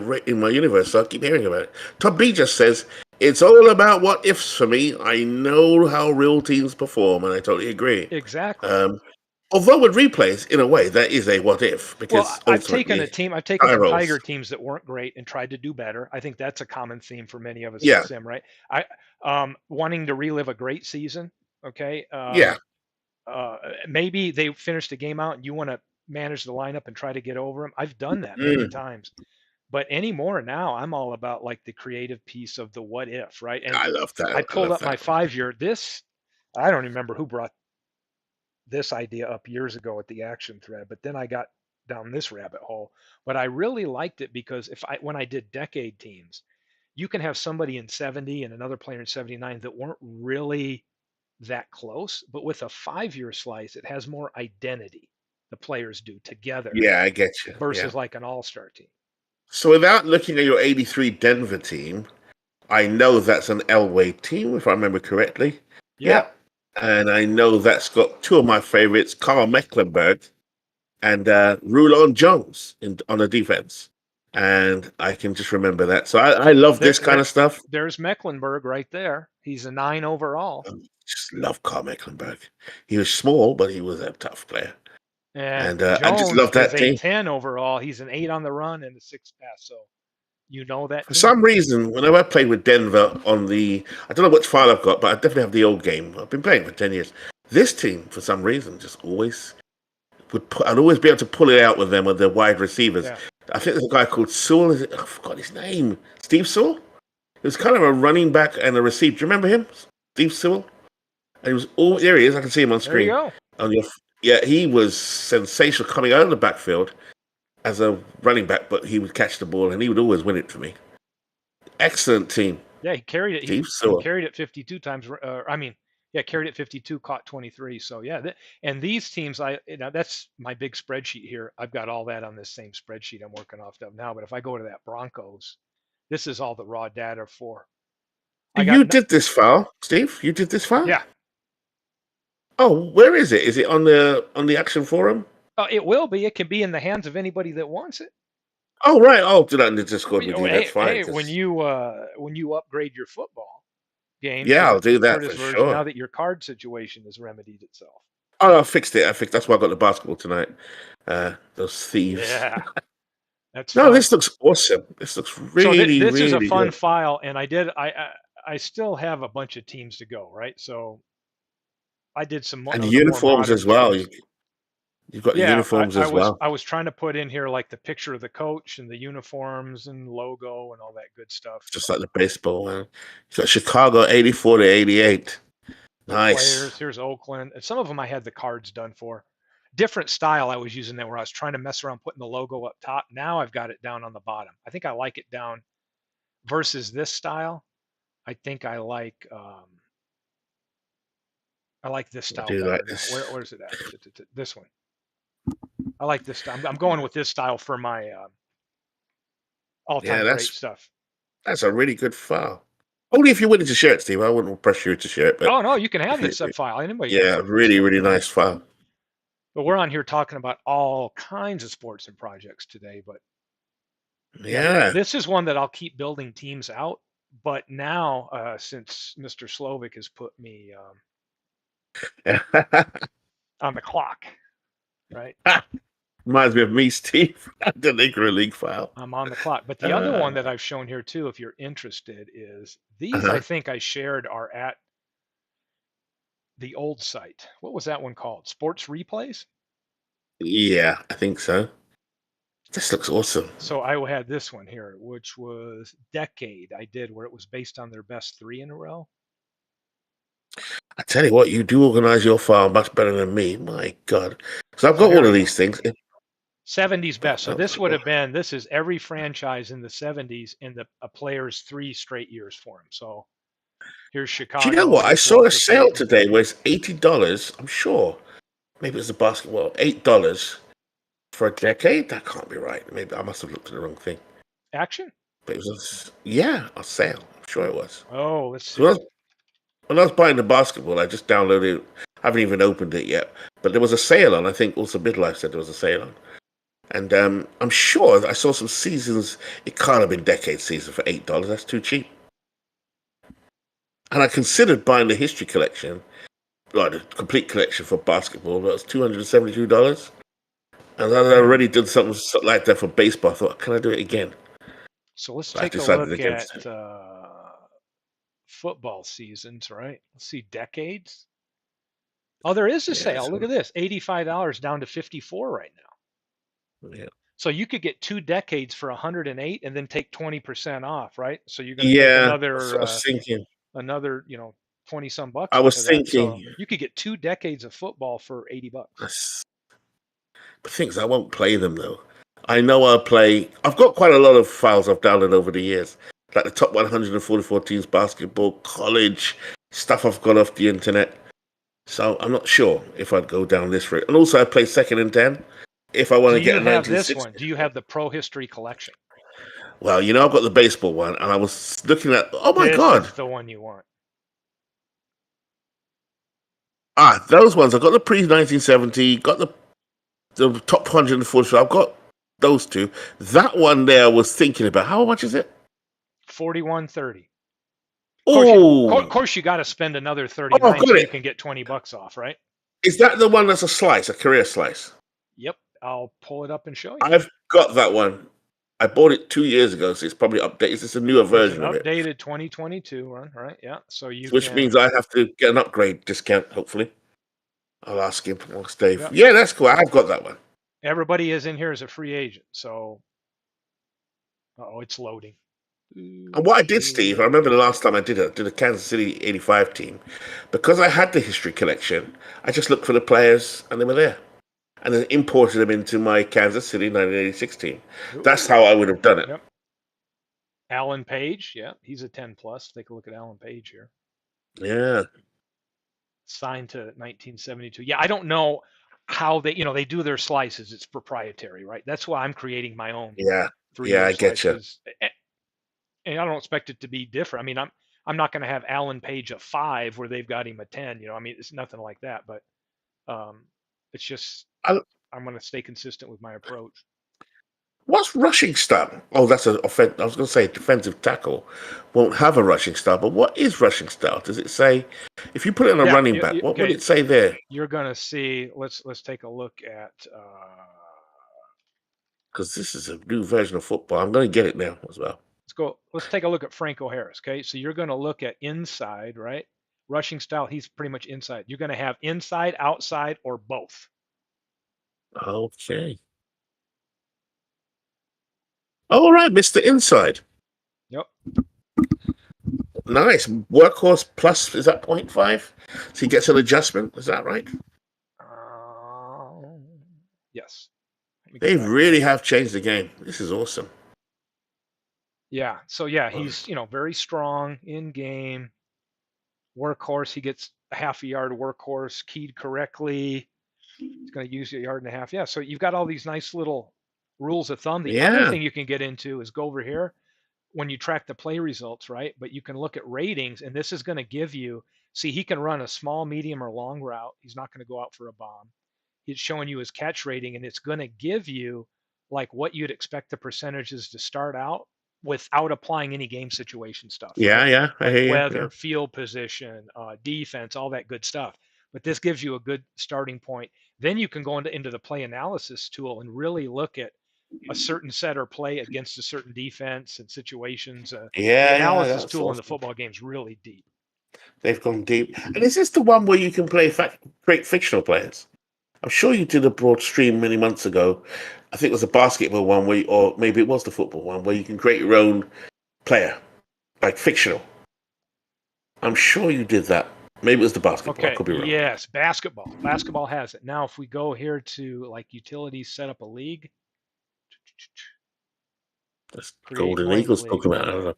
universe, so I keep hearing about it. Todd B just says it's all about what ifs for me. I know how real teams perform, and I totally agree.
exactly.
Although with replays, in a way, that is a what if
Well,
because
I've taken
ultimately
I've taken some
Gyros.
Tiger teams that weren't great and tried to do better. I think that's a common theme for many of us in
Yeah,
sim, right? I wanting to relive a great season. Okay,
yeah.
maybe they finished the game out and you want to manage the lineup and try to get over them. I've done that many
Mm,
times, but anymore now, I'm all about like the creative piece of the what if, right? And
I love
I
that. I
pulled
love
up my
that.
5-year. I don't remember who brought this idea up years ago at the action thread, but then I got down this rabbit hole. But I really liked it because when I did decade teams, you can have somebody in 70 and another player in 79 that weren't really that close, but with a 5-year slice, it has more identity. The players do together
Yeah, I get you. Yeah.
versus like an all-star team.
So without looking at your '83 Denver team, I know that's an Elway team, if I remember correctly.
Yeah,
And I know that's got two of my favorites, Carl Mecklenburg and Rulon Jones on the defense. And I can just remember that. So I love
there,
this kind of stuff.
there's Mecklenburg right there. He's a 9 overall.
Just love Carl Mecklenburg. He was small, but he was a tough player.
And
And I just
Jones
love that
is
team.
a 10 overall. He's an 8 on the run and a 6 pass. So you know that
For
team.
some reason, whenever I played with Denver I don't know what file I've got, but I definitely have the old game. I've been playing for 10 years. This team, for some reason, just always I'd always be able to pull it out with them with their wide receivers.
Yeah.
I think there's a guy called Sewell. I forgot his name. Steve Sewell? He was kind of a running back and a receiver. Do you remember him? Steve Sewell? And he was all there. He is. I can see him on
There you
screen.
go.
Yeah, he was sensational coming out of the backfield as a running back, but he would catch the ball and he would always win it for me. Excellent team.
Yeah, he carried it.
Steve
He
Sewell.
carried it 52 times. Carried it 52, caught 23. So yeah, and these teams, that's my big spreadsheet here. I've got all that on this same spreadsheet I'm working off of now. But if I go to that Broncos, this is all the raw data for.
You did this file, Steve. You did this file.
Yeah.
Oh, where is it? Is it on the Action Forum?
It will be. It can be in the hands of anybody that wants it.
Oh, right. I'll do that in the Discord with you. That's fine.
Hey, when you upgrade your football game,
yeah, I'll do that for
version,
sure.
now that your card situation has remedied itself.
Oh, I fixed it. That's why I got the basketball tonight. Those thieves.
Yeah, that's
no.
fun.
This looks awesome. This looks really,
this
really
is a fun
good.
file, and I still have a bunch of teams to go. Right, so I did some
and uniforms as well. You've got uniforms as well.
I was trying to put in here like the picture of the coach and the uniforms and logo and all that good stuff.
Just like the baseball one. You've got Chicago 84 to 88. Nice.
Players. Here's Oakland. And some of them I had the cards done for. Different style I was using there where I was trying to mess around putting the logo up top. Now I've got it down on the bottom. I think I like it down versus this style. I think I like this style better.
Like this.
Where's it at? This one. I like this. I'm going with this style for my all-time great stuff.
That's a really good file. Only if you're willing to share it, Steve. I wouldn't pressure you to share it. But
oh no, you can have this file. Anybody?
Yeah, really, really nice file.
But we're on here talking about all kinds of sports and projects today. But
yeah,
this is one that I'll keep building teams out. But now, since Mr. Slovic has put me on the clock, right?
Reminds me of me, Steve. The Negro League file.
I'm on the clock. But the other one that I've shown here too, if you're interested, is these. I think I shared are at the old site. What was that one called? Sports Replays?
Yeah, I think so. This looks awesome.
So I had this one here, which was Decade. I did where it was based on their best 3 in a row.
I tell you what, you do organize your file much better than me. My God. So I've got all of these things.
70s best. So this would have been, this is every franchise in the 70s and a player's 3 straight years for him. So here's Chicago.
Do you know what? I saw a sale today where it's $80. I'm sure. Maybe it's a basketball. $8 for a decade? That can't be right. Maybe I must have looked at the wrong thing.
Action?
But it was a sale. I'm sure it was.
Oh, let's see.
So when I was buying the basketball, I just downloaded it. I haven't even opened it yet. But there was a sale on. I think also Midlife said there was a sale on. And I'm sure I saw some seasons. It can't have been decade season for $8. That's too cheap. And I considered buying the history collection, like the complete collection for basketball. That was $272. And I already did something like that for baseball. I thought, can I do it again?
So let's take a look at football seasons, right? Let's see, decades. Oh, there is a sale. Look at this, $85 down to $54 right now.
Yeah.
So you could get 2 decades for $108 and then take 20% off, right? So you're going to get another.
I was thinking.
Another, $20 some bucks.
I was thinking
so you could get 2 decades of football for $80.
But things I won't play them though. I know I'll play. I've got quite a lot of files I've downloaded over the years, like the top 144 teams basketball, college stuff I've got off the internet. So I'm not sure if I'd go down this route. And also I play 2nd and 10 if I want to get a 1960.
This one? Do you have the Pro History collection?
Well, I've got the baseball one, and I was looking at. Oh my God!
This is the one you want.
Those ones. I got the pre-1970. Got the top 140. I've got those 2. That one there I was thinking about. How much is it?
$41.30.
Oh,
of course you got to spend another $39 so you can get $20 off, right?
Is that the one that's a career slice?
Yep, I'll pull it up and show you.
I've got that one. I bought it 2 years ago, so it's probably updated. It's a newer version of it.
Updated 2022 one, right? Yeah. So
which means I have to get an upgrade discount. Hopefully, I'll ask him. Ask Dave. Yep. Yeah, that's cool. I've got that one.
Everybody is in here as a free agent, so it's loading.
And what I did, Steve, I remember the last time I did a Kansas City '85 team, because I had the history collection. I just looked for the players, and they were there, and then imported them into my Kansas City 1986 team. That's how I would have done it.
Yep. Alan Page, yeah, he's a 10 plus. Take a look at Alan Page here.
Yeah.
Signed to 1972. Yeah, I don't know how they do their slices. It's proprietary, right? That's why I'm creating my own
Yeah.
3-year
Yeah, I get you.
slices. And I don't expect it to be different. I mean, I'm not going to have Alan Page a 5 where they've got him a 10. I mean, it's nothing like that. But it's just
I,
I'm going to stay consistent with my approach.
What's rushing style? Oh, that's an offense. I was going to say defensive tackle won't have a rushing style, but what is rushing style? Does it say if you put it on a running back? What would it say there?
You're going to see. Let's take a look at.
Because this is a new version of football. I'm going to get it now as well.
Let's take a look at Franco Harris. Okay, so you're going to look at inside, right? Rushing style. He's pretty much inside. You're going to have inside, outside, or both.
Okay. All right, Mr. Inside.
Yep.
Nice. Workhorse plus, is that 0.5? So he gets an adjustment. Is that right?
Yes.
They really have changed the game. This is awesome.
Yeah. So yeah, he's very strong in game. Workhorse. He gets a half a yard workhorse keyed correctly. He's going to use a yard and a half. Yeah. So you've got all these nice little rules of thumb. The other thing you can get into is go over here when you track the play results, right? But you can look at ratings, and this is going to give you. See, he can run a small, medium, or long route. He's not going to go out for a bomb. It's showing you his catch rating, and it's going to give you like what you'd expect the percentages to start out without applying any game situation stuff.
Yeah,
right?
yeah. I hear you.
Weather, field position, defense, all that good stuff. But this gives you a good starting point. Then you can go into the play analysis tool and really look at a certain set or play against a certain defense and situations. The analysis tool in the football game is really deep.
They've gone deep. And is this the one where you can create fictional players? I'm sure you did a broad stream many months ago. I think it was a basketball one, or maybe it was the football one, where you can create your own player, like fictional. I'm sure you did that. Maybe it was the basketball.
Okay.
I could be wrong.
Yes, basketball. Basketball has it. Now, if we go here to like utilities, set up a league.
That's Golden Eagles talking about.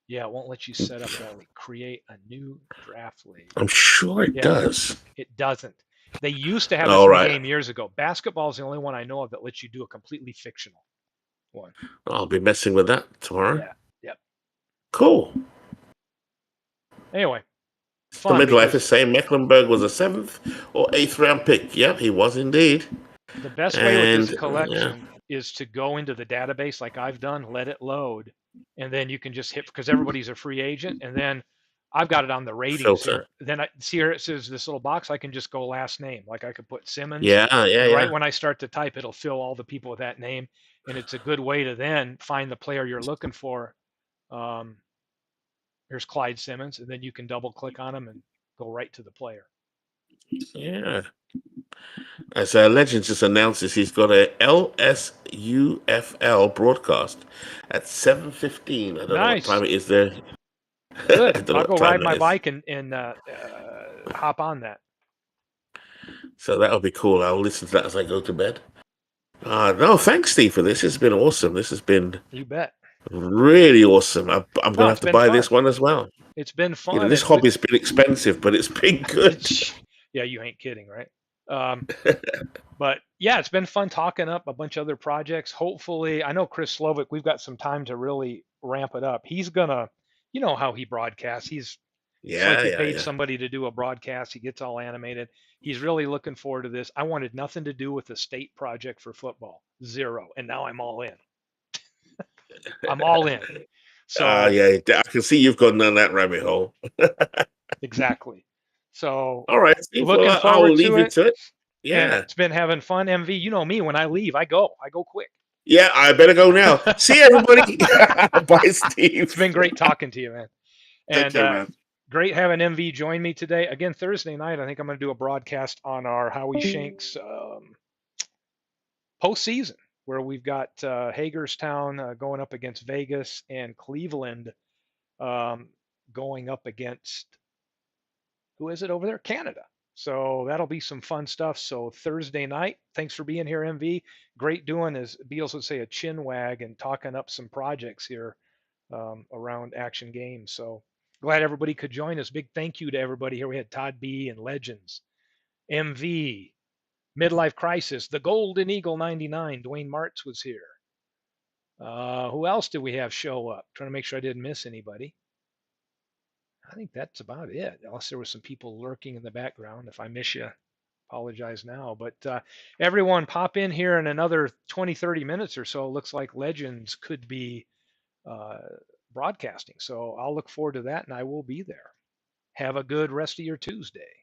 Yeah, it won't let you set up that league. Create a new draft league.
I'm sure it does.
It doesn't. They used to have this game years ago. Basketball is the only one I know of that lets you do a completely fictional one.
I'll be messing with that tomorrow.
Yeah. Yep.
Cool.
Anyway.
The midlife is saying Mecklenburg was a 7th or 8th round pick. Yep, he was indeed.
The best way with this collection is to go into the database like I've done, let it load, and then you can just hit, because everybody's a free agent, and then I've got it on the ratings here. Then I see here it says this little box. I can just go last name. Like I could put Simmons. Right when I start to type, it'll fill all the people with that name, and it's a good way to then find the player you're looking for. Here's Clyde Simmons, and then you can double click on him and go right to the player.
Yeah. As Legends just announces, he's got a LSUFL broadcast at 7:15. I don't know what time it is there.
Good. I'll go ride my bike and hop on that.
So that'll be cool. I'll listen to that as I go to bed. No, thanks, Steve, for this. It's been awesome. This has been really awesome. I'm going to have to buy this one as well.
It's been fun.
This hobby's been expensive, but it's been good.
Yeah, you ain't kidding, right? But yeah, it's been fun talking up a bunch of other projects. Hopefully, I know Chris Slovic, we've got some time to really ramp it up. He's gonna, you know how he broadcasts. He paid somebody to do a broadcast. He gets all animated. He's really looking forward to this. I wanted nothing to do with the state project for football, 0, and now I'm all in. I'm all in. So
I can see you've gone down that rabbit hole.
Exactly. So
all right, Steve, looking forward to it. Yeah,
and it's been having fun. MV, you know me. When I leave, I go quick.
Yeah, I better go now. See everybody. Bye, Steve.
It's been great talking to you, man. And man. Great having MV join me today. Again, Thursday night, I think I'm going to do a broadcast on our Howie Shanks postseason. where we've got Hagerstown going up against Vegas and Cleveland um, going up against, who is it over there? Canada. So that'll be some fun stuff. So Thursday night, thanks for being here, MV. Great doing, as Beals would say, a chin wag and talking up some projects here around Action Games. So glad everybody could join us. Big thank you to everybody here. We had Todd B and Legends, MV, Midlife Crisis, the Golden Eagle 99. Dwayne Martz was here. Who else did we have show up? Trying to make sure I didn't miss anybody. I think that's about it, unless there was some people lurking in the background. If I miss you, apologize now. But everyone, pop in here in another 20, 30 minutes or so. Looks like Legends could be uh, broadcasting. So I'll look forward to that, and I will be there. Have a good rest of your Tuesday.